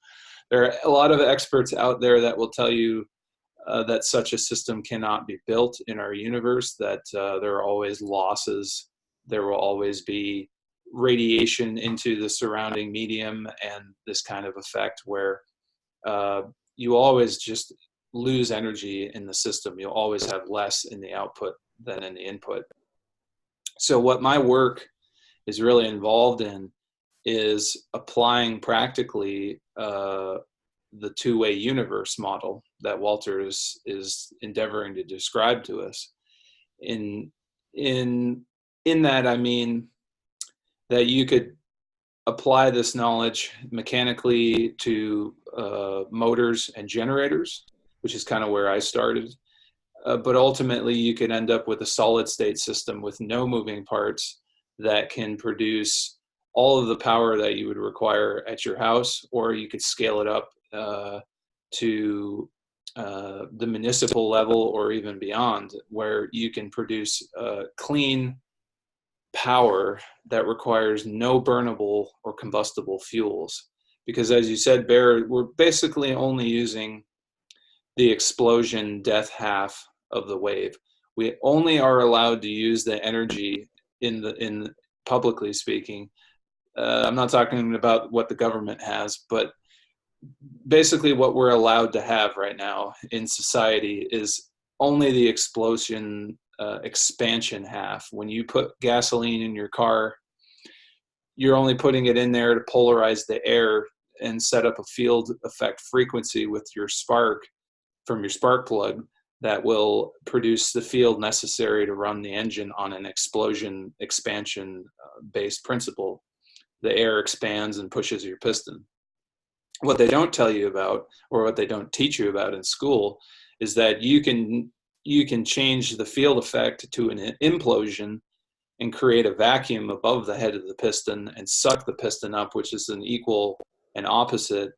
There are a lot of experts out there that will tell you that such a system cannot be built in our universe, that there are always losses. There will always be radiation into the surrounding medium and this kind of effect where you always just lose energy in the system. You'll always have less in the output than in the input. So what my work is really involved in is applying practically the two-way universe model that Walter is endeavoring to describe to us. In that, I mean that you could apply this knowledge mechanically to motors and generators, which is kind of where I started. But ultimately, you could end up with a solid state system with no moving parts that can produce all of the power that you would require at your house, or you could scale it up to the municipal level or even beyond, where you can produce clean power that requires no burnable or combustible fuels. Because as you said, Barre, we're basically only using the explosion death half of the wave. We only are allowed to use the energy in publicly speaking. I'm not talking about what the government has, but basically what we're allowed to have right now in society is only the explosion expansion half. When you put gasoline in your car, you're only putting it in there to polarize the air and set up a field effect frequency with your spark from your spark plug that will produce the field necessary to run the engine on an explosion expansion based principle. The air expands and pushes your piston. What they don't tell you about, or what they don't teach you about in school, is that you can change the field effect to an implosion and create a vacuum above the head of the piston and suck the piston up, which is an equal and opposite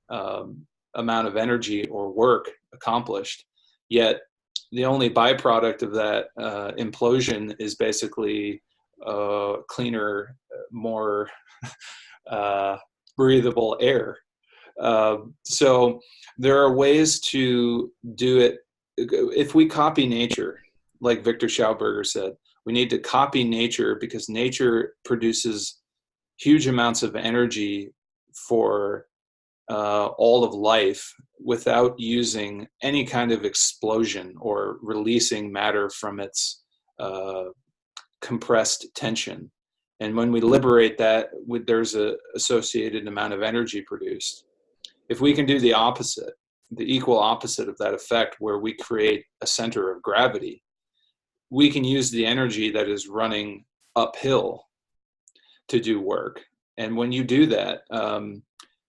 amount of energy or work accomplished. Yet the only byproduct of that implosion is basically cleaner, more breathable air. So there are ways to do it. If we copy nature, like Victor Schauberger said, we need to copy nature because nature produces huge amounts of energy for all of life without using any kind of explosion or releasing matter from its compressed tension. And when we liberate that, there's an associated amount of energy produced. If we can do the opposite, the equal opposite of that effect, where we create a center of gravity, we can use the energy that is running uphill to do work. And when you do that,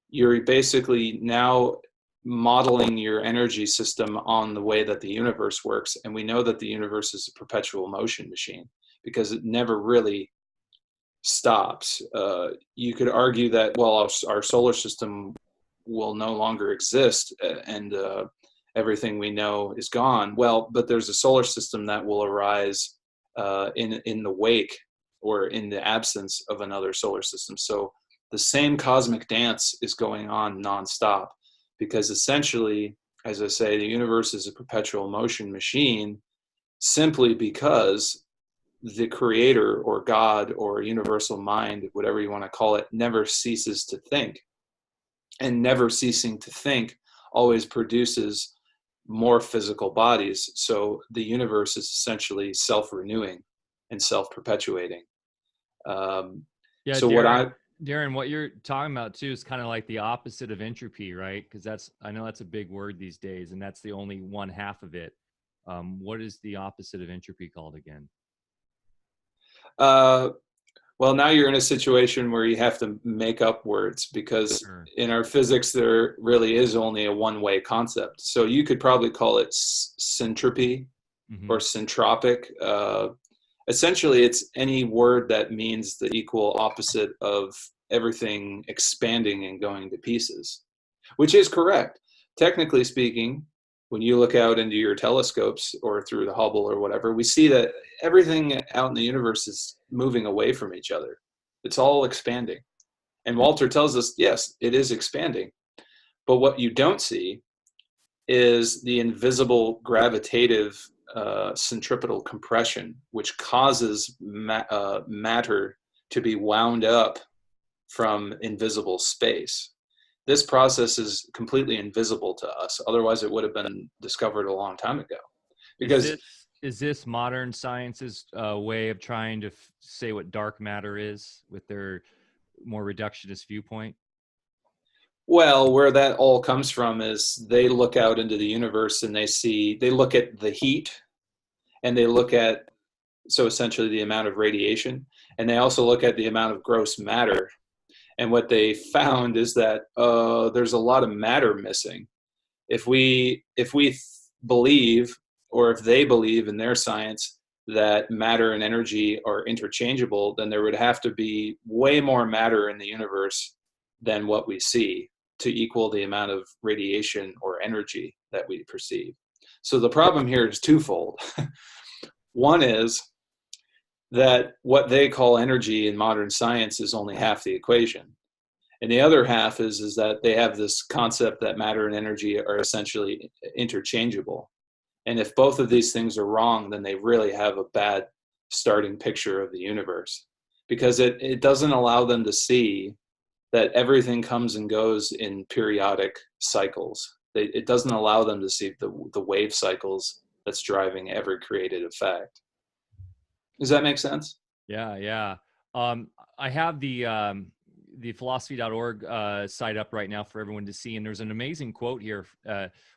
you're basically now modeling your energy system on the way that the universe works. And we know that the universe is a perpetual motion machine because it never really stops. You could argue that, well, our solar system will no longer exist and everything we know is gone. Well, but there's a solar system that will arise in the wake or in the absence of another solar system. So the same cosmic dance is going on nonstop, because essentially, as I say, the universe is a perpetual motion machine simply because the creator or God or universal mind, whatever you want to call it, never ceases to think. And never ceasing to think always produces more physical bodies. So the universe is essentially self-renewing and self-perpetuating. Yeah, so Darren, what you're talking about too is kind of like the opposite of entropy, right? Because I know that's a big word these days, and that's the only one half of it. What is the opposite of entropy called again? Well, now you're in a situation where you have to make up words, because Sure. in our physics, there really is only a one-way concept. So you could probably call it syntropy or syntropic. Essentially, it's any word that means the equal opposite of everything expanding and going to pieces, which is correct. Technically speaking, when you look out into your telescopes or through the Hubble or whatever, we see that everything out in the universe is moving away from each other. It's all expanding. And Walter tells us, yes, it is expanding. But what you don't see is the invisible gravitative centripetal compression, which causes matter to be wound up from invisible space. This process is completely invisible to us. Otherwise, it would have been discovered a long time ago. Because is this modern science's way of trying to say what dark matter is with their more reductionist viewpoint? Well, where that all comes from is they look out into the universe and they look at the heat, and they look at, so essentially the amount of radiation, and they also look at the amount of gross matter. And what they found is that there's a lot of matter missing. If we believe, or if they believe in their science, that matter and energy are interchangeable, then there would have to be way more matter in the universe than what we see to equal the amount of radiation or energy that we perceive. So the problem here is twofold. One is that what they call energy in modern science is only half the equation. And the other half is that they have this concept that matter and energy are essentially interchangeable. And if both of these things are wrong, then they really have a bad starting picture of the universe, because it doesn't allow them to see that everything comes and goes in periodic cycles. It doesn't allow them to see the wave cycles that's driving every created effect. Does that make sense? Yeah. I have the philosophy.org site up right now for everyone to see, and there's an amazing quote here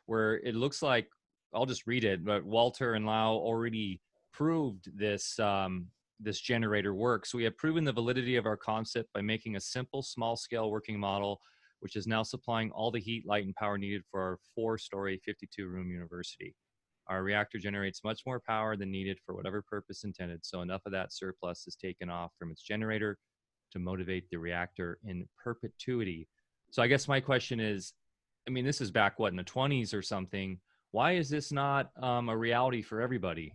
where it looks like, I'll just read it, but Walter and Lau already proved this this generator works. So we have proven the validity of our concept by making a simple small-scale working model, which is now supplying all the heat, light, and power needed for our 4-story 52-room university. Our reactor generates much more power than needed for whatever purpose intended, so enough of that surplus is taken off from its generator to motivate the reactor in perpetuity. So I guess my question is, I mean, this is back, what, in the 20s or something. Why is this not a reality for everybody?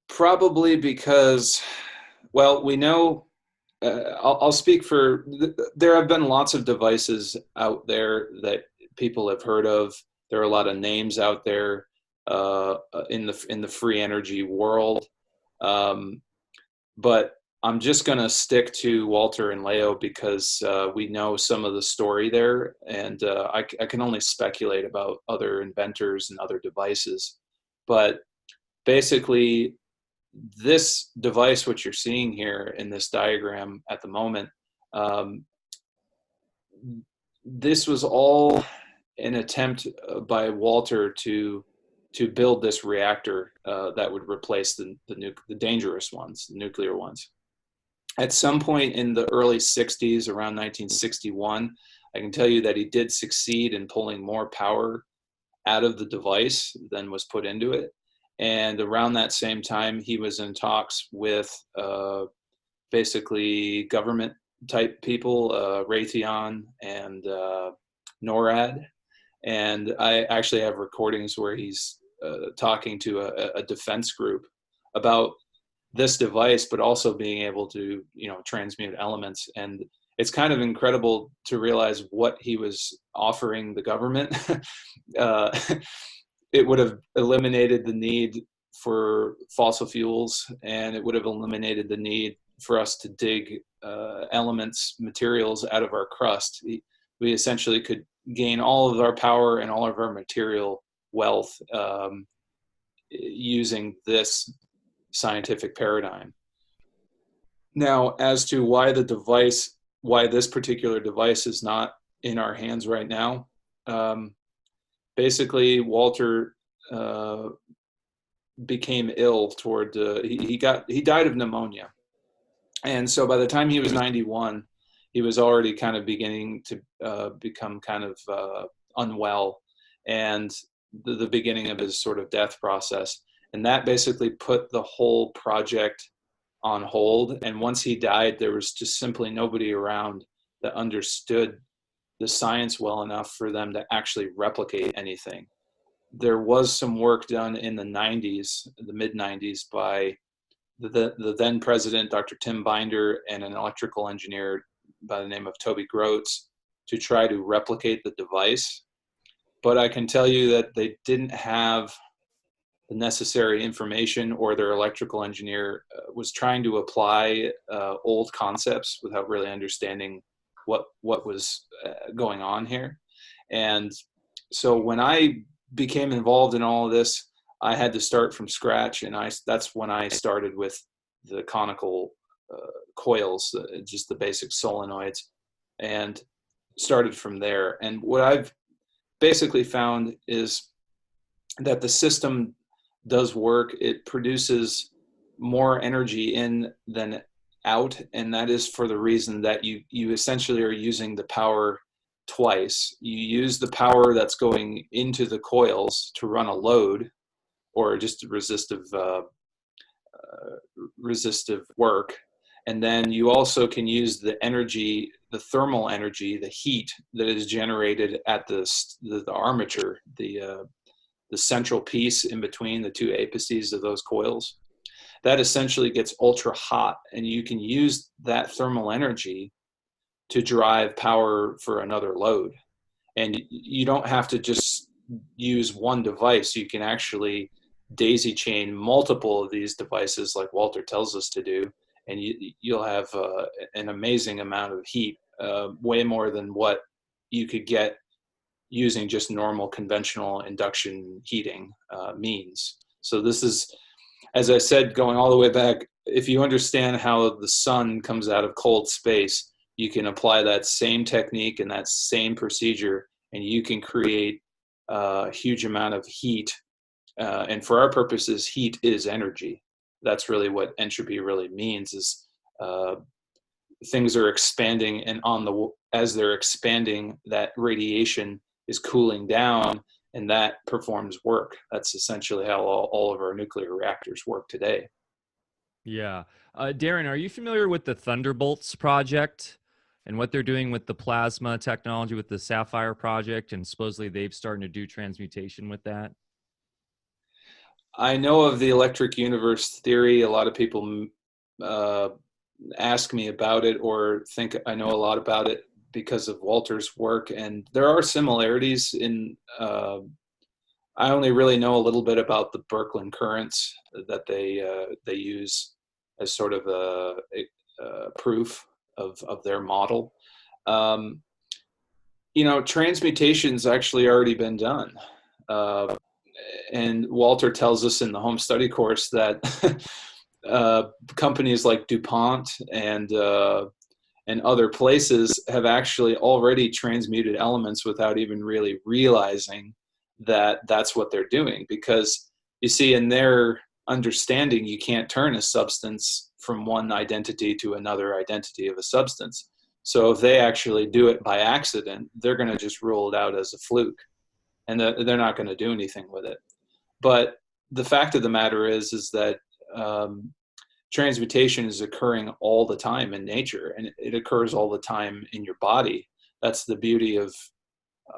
Probably because, well, we know, I'll speak for, there have been lots of devices out there that people have heard of. There are a lot of names out there in the free energy world. But I'm just going to stick to Walter and Leo because we know some of the story there, and I can only speculate about other inventors and other devices. But basically, this device, which you're seeing here in this diagram at the moment, this was all an attempt by Walter to to build this reactor that would replace the dangerous ones, the nuclear ones. At some point in the early 60s, around 1961, I can tell you that he did succeed in pulling more power out of the device than was put into it. And around that same time, he was in talks with basically government type people, Raytheon and NORAD. And I actually have recordings where he's talking to a defense group about this device, but also being able to, transmute elements. And it's kind of incredible to realize what he was offering the government. It would have eliminated the need for fossil fuels, and it would have eliminated the need for us to dig elements, materials out of our crust. We essentially could gain all of our power and all of our material wealth using this scientific paradigm. Now, as to why this particular device is not in our hands right now, basically Walter became ill toward he died of pneumonia, and so by the time he was 91, he was already kind of beginning to become kind of unwell, and the beginning of his sort of death process. And that basically put the whole project on hold. And once he died, there was just simply nobody around that understood the science well enough for them to actually replicate anything. There was some work done in the 90s, the mid 90s, by the then president, Dr. Tim Binder, and an electrical engineer by the name of Toby Groats to try to replicate the device. But I can tell you that they didn't have the necessary information, or their electrical engineer was trying to apply old concepts without really understanding what was going on here. And so when I became involved in all of this, I had to start from scratch, and that's when I started with the conical coils, just the basic solenoids, and started from there. And what I've basically found is that the system does work. It produces more energy in than out, and that is for the reason that you essentially are using the power twice. You use the power that's going into the coils to run a load, or just resistive work, and then you also can use the energy, the thermal energy, the heat that is generated at the armature, the central piece in between the two apices of those coils. That essentially gets ultra hot, and you can use that thermal energy to drive power for another load. And you don't have to just use one device. You can actually daisy chain multiple of these devices like Walter tells us to do, and you'll have an amazing amount of heat, way more than what you could get using just normal conventional induction heating means. So this is, as I said, going all the way back, if you understand how the sun comes out of cold space, you can apply that same technique and that same procedure, and you can create a huge amount of heat. And for our purposes, heat is energy. That's really what entropy really means, is things are expanding, and as they're expanding, that radiation is cooling down, and that performs work. That's essentially how all of our nuclear reactors work today. Yeah. Darren, are you familiar with the Thunderbolts project and what they're doing with the plasma technology with the Sapphire project? And supposedly they've started to do transmutation with that. I know of the electric universe theory. A lot of people ask me about it or think I know a lot about it because of Walter's work, and there are similarities in I only really know a little bit about the Birkeland currents that they use as sort of a proof of their model. Transmutation's actually already been done, and Walter tells us in the home study course that companies like DuPont and other places have actually already transmuted elements without even really realizing that that's what they're doing, because you see, in their understanding, you can't turn a substance from one identity to another identity of a substance. So if they actually do it by accident, they're going to just rule it out as a fluke, and they're not going to do anything with it. But the fact of the matter is that transmutation is occurring all the time in nature, and it occurs all the time in your body. That's the beauty of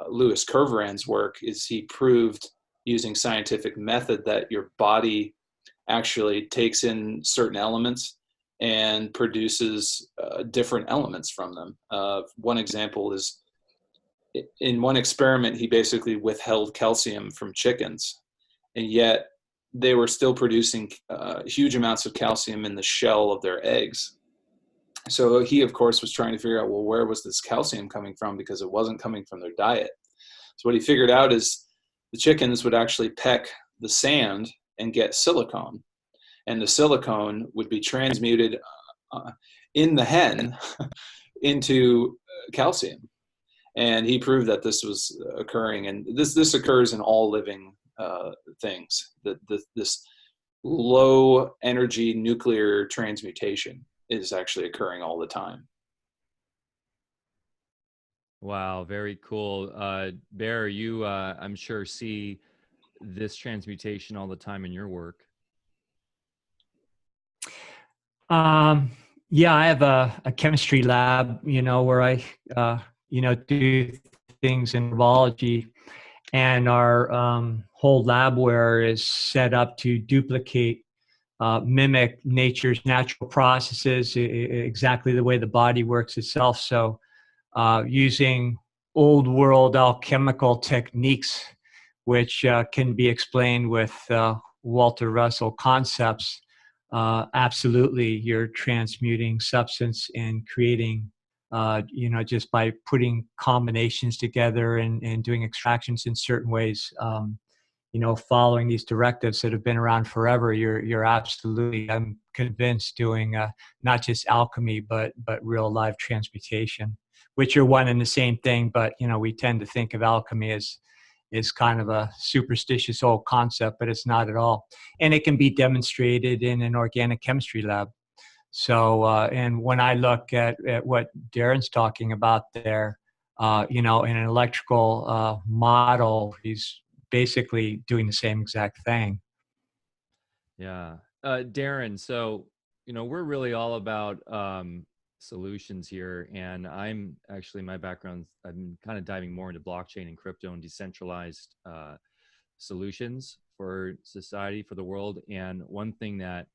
Louis Kerveran's work, is he proved using scientific method that your body actually takes in certain elements and produces different elements from them. One example is, in one experiment, he basically withheld calcium from chickens, and yet they were still producing huge amounts of calcium in the shell of their eggs. So he, of course, was trying to figure out, well, where was this calcium coming from? Because it wasn't coming from their diet. So what he figured out is the chickens would actually peck the sand and get silicone, and the silicone would be transmuted in the hen into calcium. And he proved that this was occurring, and this occurs in all living things. This low energy nuclear transmutation is actually occurring all the time. Wow, very cool. Barre, you, I'm sure, see this transmutation all the time in your work. Yeah, I have a chemistry lab, where I, do things in biology, and our whole labware is set up to duplicate, mimic nature's natural processes, exactly the way the body works itself. So using old world alchemical techniques, which can be explained with Walter Russell concepts, absolutely, you're transmuting substance and creating, just by putting combinations together and doing extractions in certain ways, following these directives that have been around forever. You're absolutely, I'm convinced, doing not just alchemy, but real life transmutation, which are one and the same thing. But, we tend to think of alchemy as kind of a superstitious old concept, but it's not at all. And it can be demonstrated in an organic chemistry lab. So, and when I look at what Darren's talking about there, in an electrical model, he's basically doing the same exact thing. Yeah. Darren, so, we're really all about solutions here. And I'm actually, my background, I'm kind of diving more into blockchain and crypto and decentralized solutions for society, for the world. And one thing that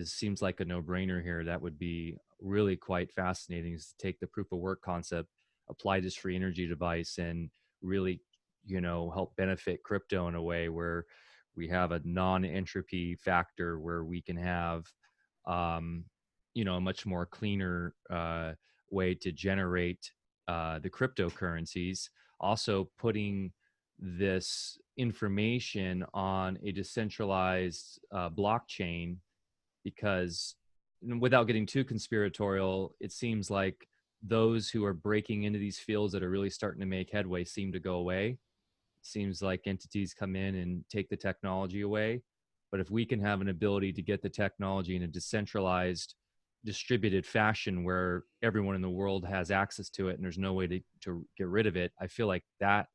seems like a no-brainer here that would be really quite fascinating is to take the proof of work concept, apply this free energy device, and really, help benefit crypto in a way where we have a non-entropy factor, where we can have a much more cleaner way to generate the cryptocurrencies. Also putting this information on a decentralized blockchain, because without getting too conspiratorial, it seems like those who are breaking into these fields that are really starting to make headway seem to go away. It seems like entities come in and take the technology away. But if we can have an ability to get the technology in a decentralized, distributed fashion where everyone in the world has access to it and there's no way to get rid of it, I feel like that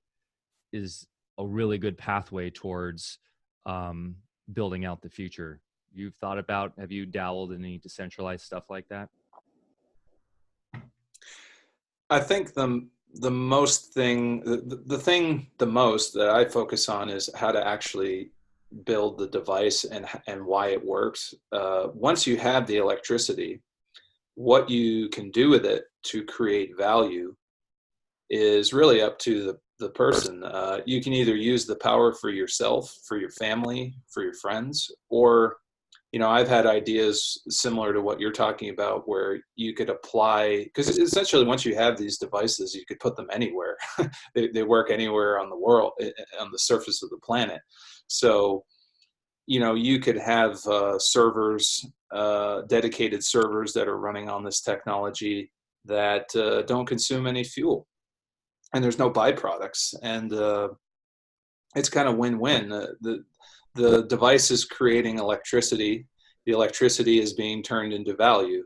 is a really good pathway towards building out the future. Have you dabbled in any decentralized stuff like that? I think the most that I focus on is how to actually build the device and why it works. Once you have the electricity, what you can do with it to create value is really up to the person. You can either use the power for yourself, for your family, for your friends, or I've had ideas similar to what you're talking about, where you could apply, because essentially once you have these devices, you could put them anywhere. They work anywhere on the world, on the surface of the planet. So, you could have servers, dedicated servers that are running on this technology that don't consume any fuel, and there's no byproducts. And it's kind of win-win. The device is creating electricity. The electricity is being turned into value,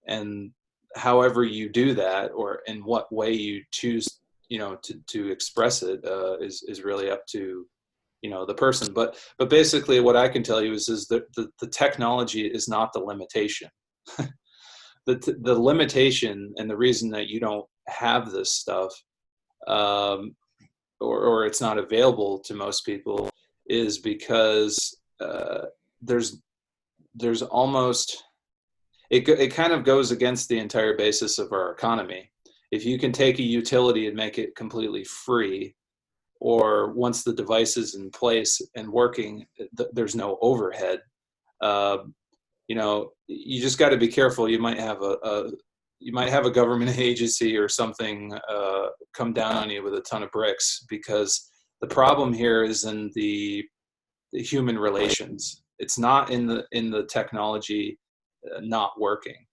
and however you do that, or in what way you choose, to express it, is really up to, the person. But basically, what I can tell you is that the technology is not the limitation. The limitation and the reason that you don't have this stuff, or it's not available to most people, is because there's almost, it kind of goes against the entire basis of our economy. If you can take a utility and make it completely free, or once the device is in place and working, there's no overhead. You just got to be careful. You might have a government agency or something come down on you with a ton of bricks, because the problem here is in the human relations. It's not in the technology not working.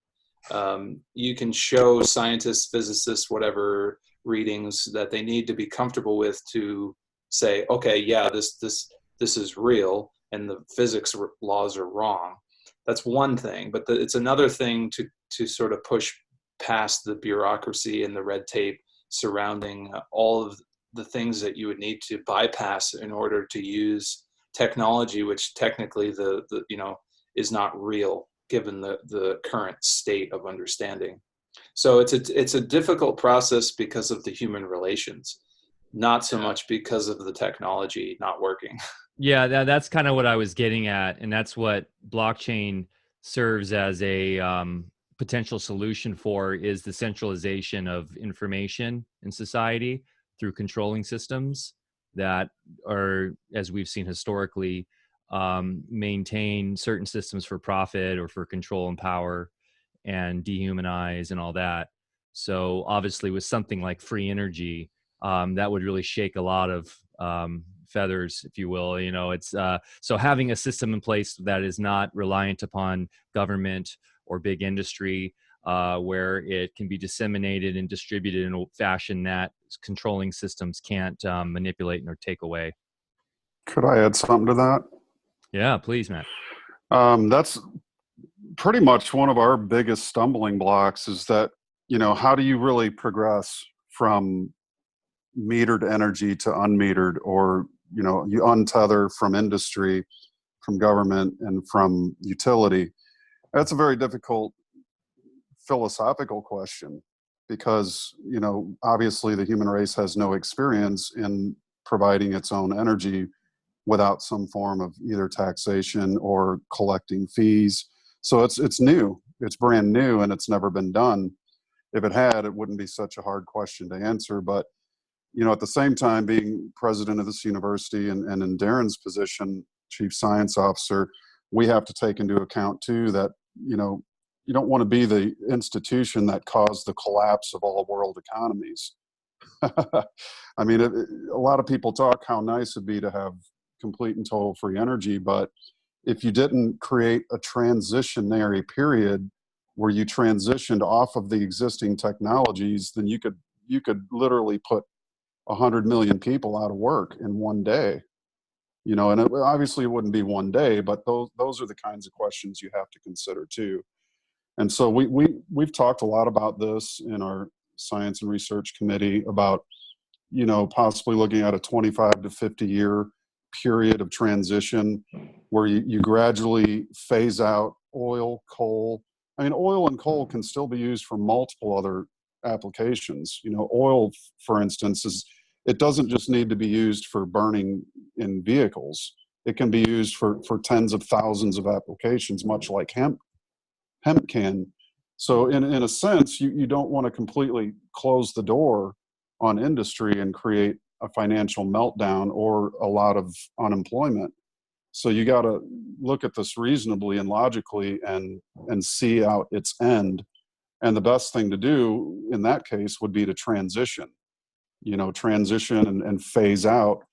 You can show scientists, physicists, whatever, readings that they need to be comfortable with to say, okay, yeah, this is real, and the physics laws are wrong. That's one thing, but it's another thing to sort of push past the bureaucracy and the red tape surrounding all of the things that you would need to bypass in order to use technology, which technically is not real given the current state of understanding. So it's a difficult process because of the human relations, not so much because of the technology not working. Yeah, that's kind of what I was getting at, and that's what blockchain serves as a potential solution for, is the centralization of information in society through controlling systems that are, as we've seen historically, maintain certain systems for profit or for control and power, and dehumanize and all that. So obviously with something like free energy, that would really shake a lot of feathers, if you will. It's so having a system in place that is not reliant upon government or big industry, where it can be disseminated and distributed in a fashion that controlling systems can't manipulate or take away. Could I add something to that? Yeah, please, Matt. That's pretty much one of our biggest stumbling blocks, is that, how do you really progress from metered energy to unmetered, or, you untether from industry, from government, and from utility? That's a very difficult philosophical question, because, obviously the human race has no experience in providing its own energy without some form of either taxation or collecting fees. So it's new, it's brand new, and it's never been done. If it had, it wouldn't be such a hard question to answer. But, at the same time, being president of this university and in Darren's position, chief science officer, we have to take into account too that, you don't want to be the institution that caused the collapse of all world economies. I mean, a lot of people talk how nice it'd be to have complete and total free energy, but if you didn't create a transitionary period where you transitioned off of the existing technologies, then you could literally put 100 million people out of work in one day. And obviously it wouldn't be one day, but those are the kinds of questions you have to consider too. And so we've talked a lot about this in our science and research committee about, possibly looking at a 25 to 50 year period of transition where you gradually phase out oil, coal. I mean, oil and coal can still be used for multiple other applications. Oil, for instance, it doesn't just need to be used for burning in vehicles. It can be used for tens of thousands of applications, much like hemp can. So in a sense, you don't want to completely close the door on industry and create a financial meltdown or a lot of unemployment. So you got to look at this reasonably and logically and see out its end. And the best thing to do in that case would be to transition and phase out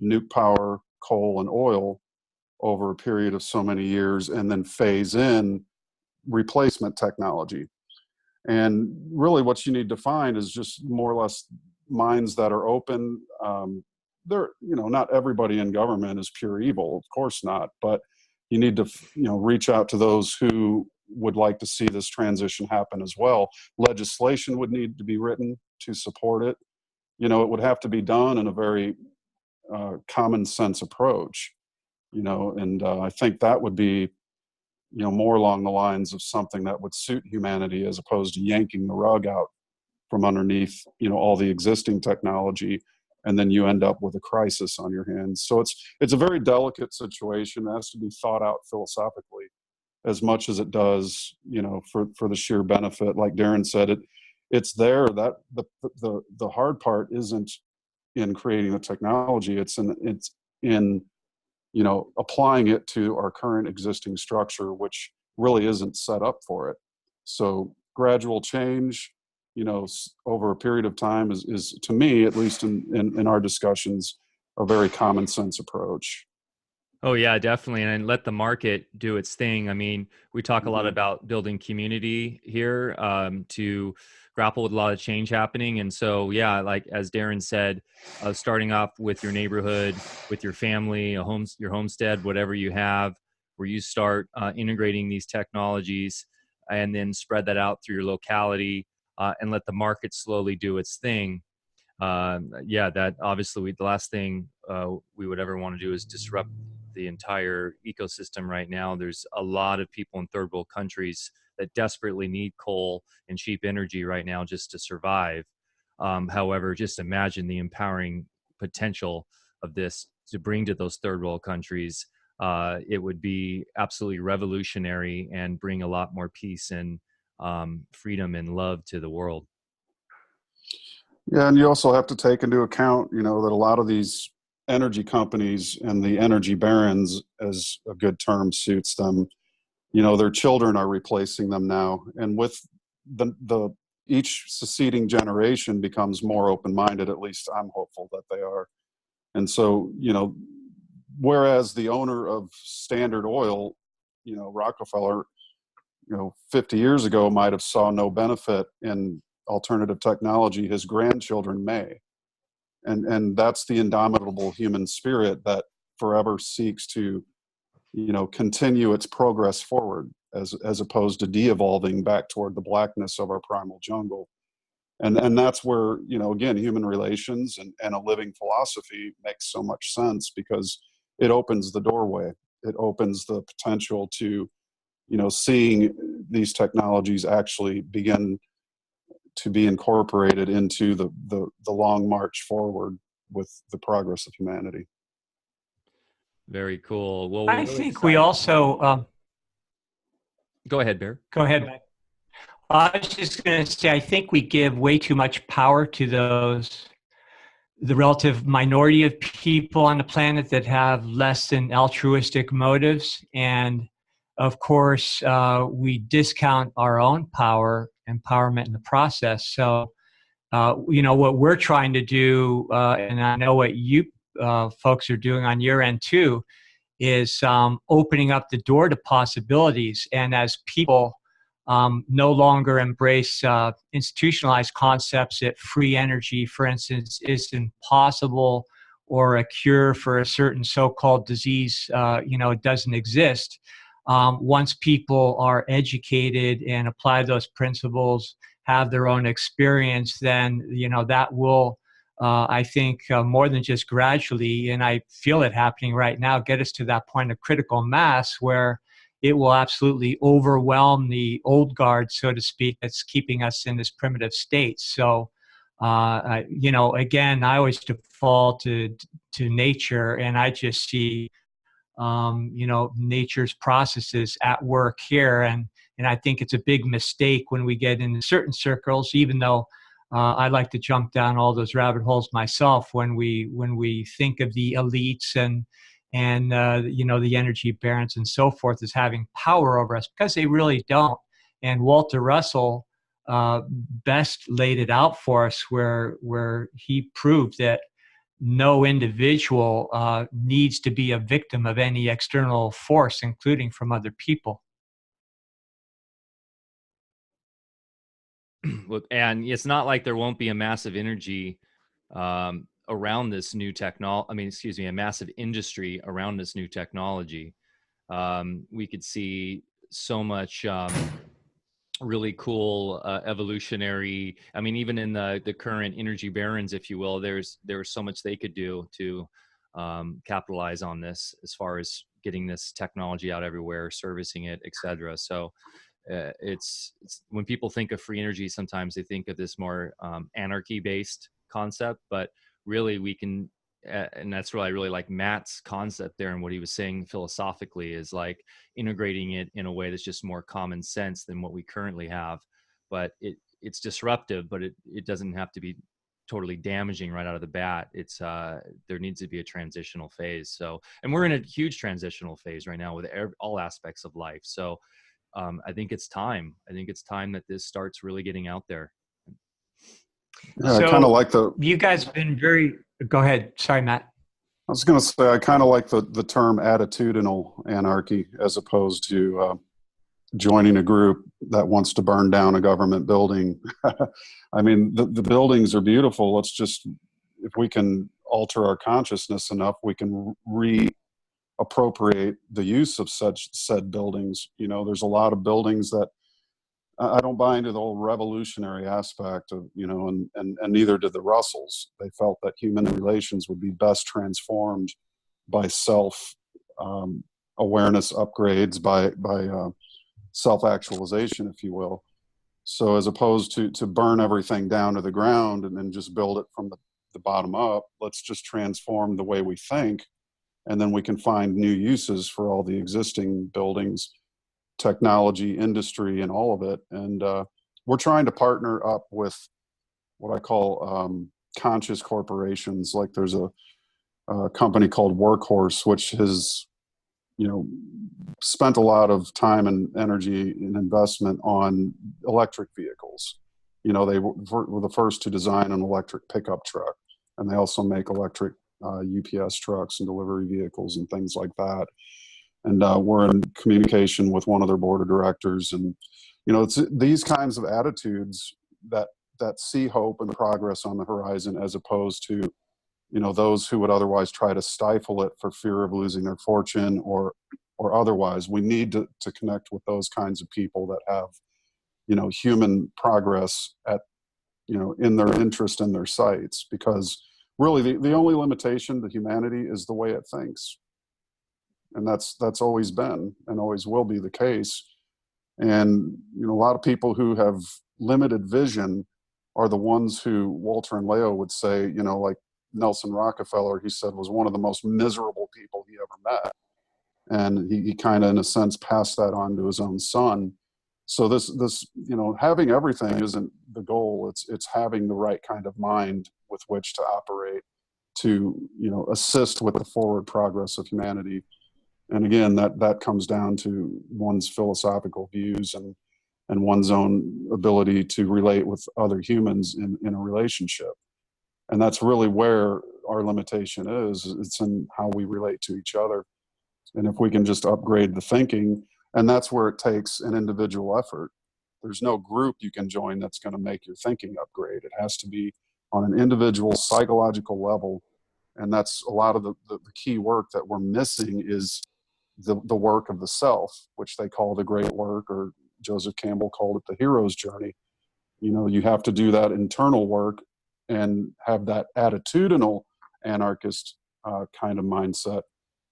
nuke power, coal, and oil over a period of so many years, and then phase in replacement technology. And really what you need to find is just more or less minds that are open, there, not everybody in government is pure evil, of course not, but you need to, reach out to those who would like to see this transition happen as well. Legislation would need to be written to support it. It would have to be done in a very common sense approach, and I think that would be, more along the lines of something that would suit humanity, as opposed to yanking the rug out from underneath, all the existing technology, and then you end up with a crisis on your hands. So it's a very delicate situation. It has to be thought out philosophically as much as it does, for the sheer benefit. Like Darren said, it's there. That the hard part isn't in creating the technology. It's in applying it to our current existing structure, which really isn't set up for it. So gradual change, over a period of time is to me, at least in our discussions, a very common sense approach. Oh yeah, definitely. And let the market do its thing. I mean, we talk a lot about building community here to grapple with a lot of change happening. And so, yeah, like as Darren said, starting off with your neighborhood, with your family, your homestead, whatever you have, where you start integrating these technologies and then spread that out through your locality and let the market slowly do its thing. That obviously the last thing we would ever want to do is disrupt the entire ecosystem right now. There's a lot of people in third world countries that desperately need coal and cheap energy right now just to survive. However, just imagine the empowering potential of this to bring to those third world countries. It would be absolutely revolutionary and bring a lot more peace and freedom and love to the world. Yeah, and you also have to take into account, that a lot of these energy companies and the energy barons, as a good term suits them, their children are replacing them now. And with the each succeeding generation becomes more open-minded, at least I'm hopeful that they are. And so, whereas the owner of Standard Oil, Rockefeller, 50 years ago might have saw no benefit in alternative technology, his grandchildren may. And that's the indomitable human spirit that forever seeks to, continue its progress forward as opposed to de-evolving back toward the blackness of our primal jungle. And that's where, again, human relations and a living philosophy makes so much sense, because it opens the doorway. It opens the potential to, seeing these technologies actually begin to be incorporated into the long march forward with the progress of humanity. Very cool. Well, I think we also go ahead, Bear. Go ahead, Mike. I was just going to say, I think we give way too much power to the relative minority of people on the planet that have less than altruistic motives. And of course, we discount our own empowerment in the process. So, what we're trying to do, and I know what you folks are doing on your end too, is opening up the door to possibilities. And as people no longer embrace institutionalized concepts that free energy, for instance, is impossible, or a cure for a certain so-called disease, doesn't exist. Once people are educated and apply those principles, have their own experience, then, that will, I think, more than just gradually, and I feel it happening right now, get us to that point of critical mass where it will absolutely overwhelm the old guard, so to speak, that's keeping us in this primitive state. So, again, I always default to nature, and I just see, nature's processes at work here. And I think it's a big mistake when we get into certain circles, even though I like to jump down all those rabbit holes myself, when we think of the elites and the energy barons and so forth as having power over us, because they really don't. And Walter Russell best laid it out for us, where he proved that no individual needs to be a victim of any external force, including from other people. And it's not like there won't be a massive energy around this new technology. I mean, excuse me, a massive industry around this new technology. We could see so much really cool evolutionary. I mean, even in the current energy barons, if you will, there's so much they could do to capitalize on this as far as getting this technology out everywhere, servicing it, etc. So it's when people think of free energy, sometimes they think of this more anarchy based concept, but really we can and that's what I really like Matt's concept there, and what he was saying philosophically is like integrating it in a way that's just more common sense than what we currently have. But it's disruptive, but it doesn't have to be totally damaging right out of the bat. It's there needs to be a transitional phase. So, and we're in a huge transitional phase right now with all aspects of life. So I think it's time. I think it's time that this starts really getting out there. Yeah, so I kind of like you guys have been very, go ahead. Sorry, Matt. I was going to say, I kind of like the term attitudinal anarchy as opposed to joining a group that wants to burn down a government building. I mean, the buildings are beautiful. Let's just, if we can alter our consciousness enough, we can reappropriate the use of said buildings. You know, there's a lot of buildings that I don't buy into the whole revolutionary aspect of, you know, and neither did the Russells. They felt that human relations would be best transformed by awareness upgrades, by self-actualization, if you will. So as opposed to burn everything down to the ground and then just build it from the bottom up, let's just transform the way we think, and then we can find new uses for all the existing buildings, technology, industry, and all of it. And we're trying to partner up with what I call conscious corporations. Like there's a company called Workhorse, which has, you know, spent a lot of time and energy and investment on electric vehicles. You know, they were the first to design an electric pickup truck, and they also make electric UPS trucks and delivery vehicles and things like that. And we're in communication with one of their board of directors. And, you know, it's these kinds of attitudes that see hope and progress on the horizon, as opposed to, you know, those who would otherwise try to stifle it for fear of losing their fortune or otherwise. We need to connect with those kinds of people that have, you know, human progress at, you know, in their interest in their sights, because really the only limitation to humanity is the way it thinks. And that's always been and always will be the case. And, you know, a lot of people who have limited vision are the ones who Walter and Leo would say, you know, like Nelson Rockefeller, he said, was one of the most miserable people he ever met. And he kind of, in a sense, passed that on to his own son. So this, you know, having everything isn't the goal. It's having the right kind of mind with which to operate to, you know, assist with the forward progress of humanity. And again, that comes down to one's philosophical views and one's own ability to relate with other humans in a relationship. And that's really where our limitation is. It's in how we relate to each other. And if we can just upgrade the thinking, and that's where it takes an individual effort. There's no group you can join that's going to make your thinking upgrade. It has to be on an individual psychological level. And that's a lot of the key work that we're missing is the work of the self, which they call the great work, or Joseph Campbell called it the hero's journey. You know, you have to do that internal work and have that attitudinal anarchist kind of mindset,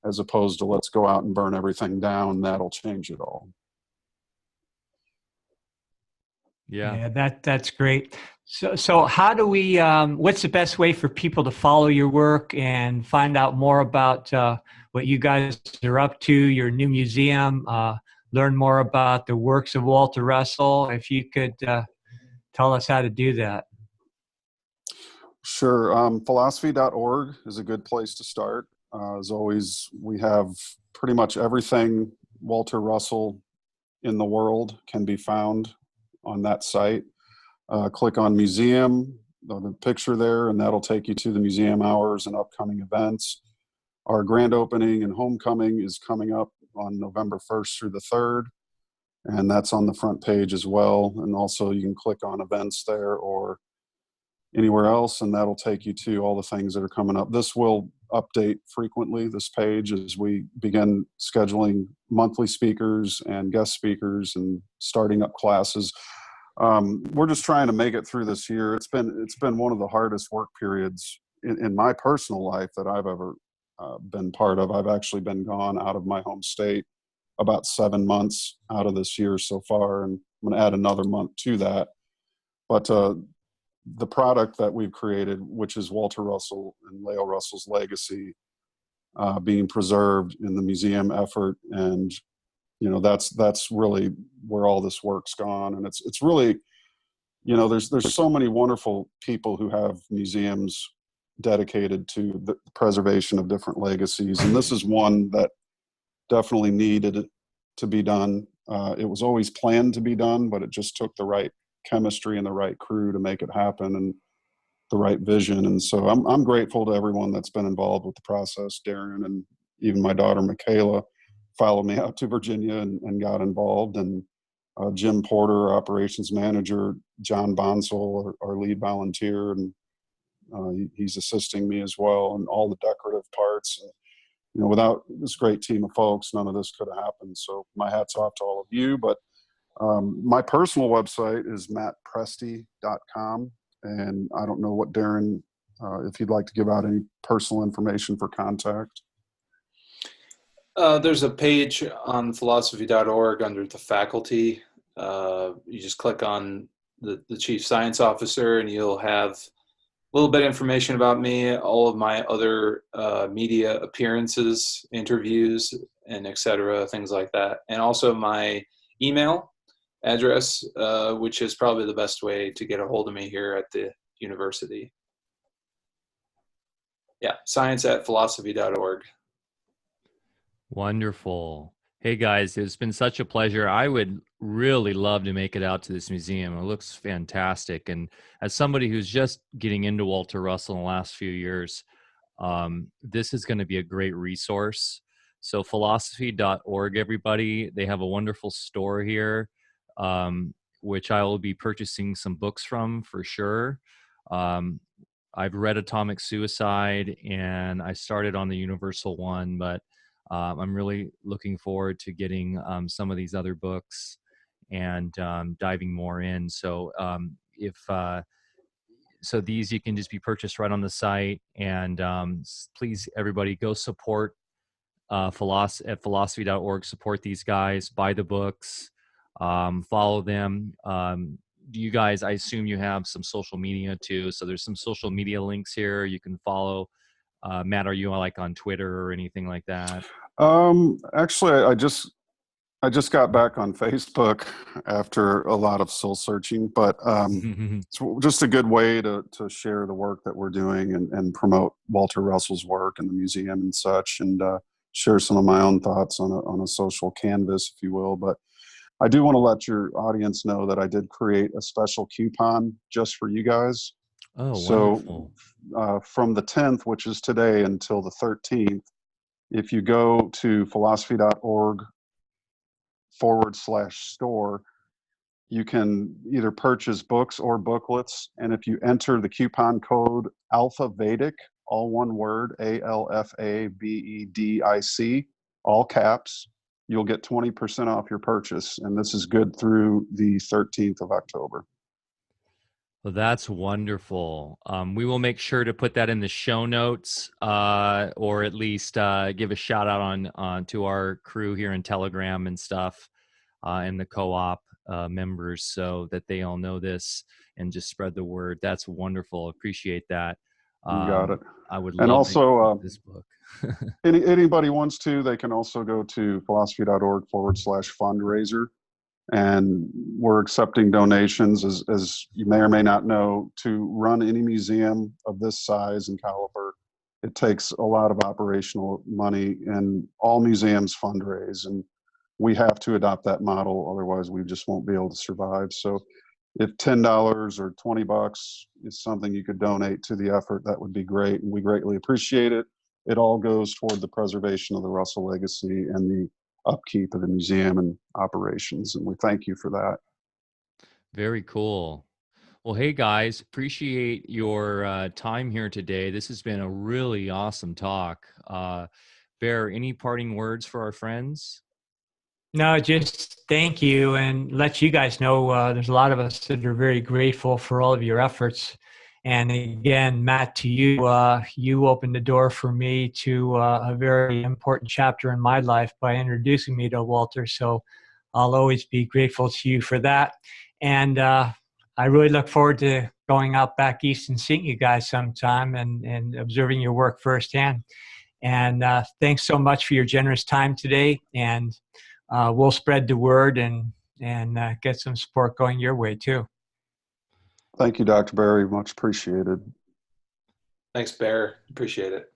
as opposed to let's go out and burn everything down. That'll change it all. Yeah, that's great. So how do we, what's the best way for people to follow your work and find out more about what you guys are up to, your new museum, learn more about the works of Walter Russell? If you could tell us how to do that. Sure. Philosophy.org is a good place to start. As always, we have pretty much everything Walter Russell in the world can be found on that site. Click on museum, the picture there, and that'll take you to the museum hours and upcoming events. Our grand opening and homecoming is coming up on November 1st through the 3rd, and that's on the front page as well. And also you can click on events there, or anywhere else, and that'll take you to all the things that are coming up. This will update frequently, this page, as we begin scheduling monthly speakers and guest speakers and starting up classes. We're just trying to make it through this year. It's been one of the hardest work periods in my personal life that I've ever been part of. I've actually been gone out of my home state about 7 months out of this year so far, and I'm going to add another month to that. But the product that we've created, which is Walter Russell and Leo Russell's legacy, being preserved in the museum effort, and that's really where all this work's gone. And it's really, there's so many wonderful people who have museums dedicated to the preservation of different legacies, and this is one that definitely needed to be done. It was always planned to be done, but it just took the right chemistry and the right crew to make it happen, and the right vision. And so I'm grateful to everyone that's been involved with the process. Darren and even my daughter Michaela followed me out to Virginia and got involved, and Jim Porter, our operations manager, John Bonsall, our lead volunteer, and he's assisting me as well, and all the decorative parts. And, without this great team of folks, none of this could have happened. So my hat's off to all of you. But my personal website is mattpresti.com. And I don't know what, Darren, if you'd like to give out any personal information for contact. There's a page on philosophy.org under the faculty. You just click on the chief science officer, and you'll have a little bit of information about me, all of my other media appearances, interviews, and etc., things like that. And also my email address, which is probably the best way to get a hold of me here at the university. Yeah, science@philosophy.org. Wonderful. Hey guys, it's been such a pleasure. I would really love to make it out to this museum. It looks fantastic. And as somebody who's just getting into Walter Russell in the last few years, this is going to be a great resource. So philosophy.org, everybody. They have a wonderful store here, which I will be purchasing some books from for sure. I've read Atomic Suicide, and I started on the Universal one, but I'm really looking forward to getting some of these other books and diving more in. So so these you can just be purchased right on the site. And please, everybody, go support at philosophy.org. Support these guys. Buy the books. Follow them. You guys, I assume you have some social media too. So there's some social media links here you can follow. Matt, are you like on Twitter or anything like that? Actually, I just got back on Facebook after a lot of soul searching, but it's just a good way to share the work that we're doing and promote Walter Russell's work in the museum and such, and share some of my own thoughts on a social canvas, if you will. But I do want to let your audience know that I did create a special coupon just for you guys. Oh, wonderful. So from the 10th, which is today, until the 13th, if you go to philosophy.org/store, you can either purchase books or booklets. And if you enter the coupon code Alfa Vedic, all one word, ALFAVEDIC, all caps, you'll get 20% off your purchase. And this is good through the 13th of October. Well, that's wonderful. We will make sure to put that in the show notes, or at least give a shout out on to our crew here in Telegram and stuff, and the co-op members, so that they all know this and just spread the word. That's wonderful. Appreciate that. You got it. I would and love also this book. anybody wants to, they can also go to philosophy.org/fundraiser. And we're accepting donations, as you may or may not know. To run any museum of this size and caliber, it takes a lot of operational money, and all museums fundraise, and we have to adopt that model, otherwise we just won't be able to survive. So if $10 or $20 is something you could donate to the effort, that would be great, and we greatly appreciate it. It all goes toward the preservation of the Russell legacy and the upkeep of the museum and operations, and we thank you for that. Very cool. Well, hey guys, appreciate your time here today. This has been a really awesome talk. Bear, any parting words for our friends? No, just thank you and let you guys know there's a lot of us that are very grateful for all of your efforts. And again, Matt, to you, you opened the door for me to a very important chapter in my life by introducing me to Walter. So I'll always be grateful to you for that. And I really look forward to going out back east and seeing you guys sometime and observing your work firsthand. And thanks so much for your generous time today. And we'll spread the word and get some support going your way too. Thank you, Dr. Barry. Much appreciated. Thanks, Bear. Appreciate it.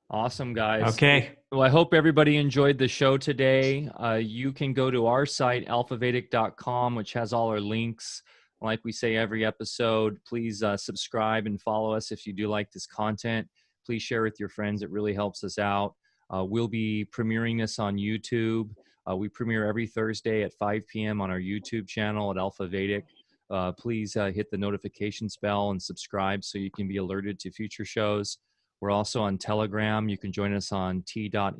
Awesome, guys. Okay. Well, I hope everybody enjoyed the show today. You can go to our site, alfavedic.com, which has all our links. Like we say every episode, please subscribe and follow us if you do like this content. Please share with your friends. It really helps us out. We'll be premiering this on YouTube. We premiere every Thursday at 5 p.m. on our YouTube channel at Alfa Vedic. Please hit the notifications bell and subscribe so you can be alerted to future shows. We're also on Telegram. You can join us on t.me/Alfa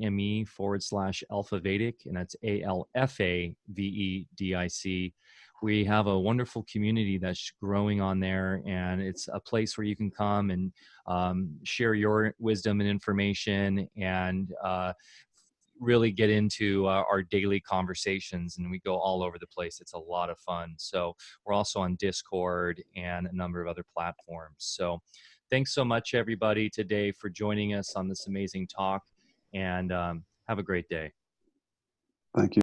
Vedic, and that's ALFAVEDIC. We have a wonderful community that's growing on there, and it's a place where you can come and share your wisdom and information and really get into our daily conversations, and we go all over the place. It's a lot of fun. So we're also on Discord and a number of other platforms. So thanks so much, everybody, today for joining us on this amazing talk, and have a great day. Thank you.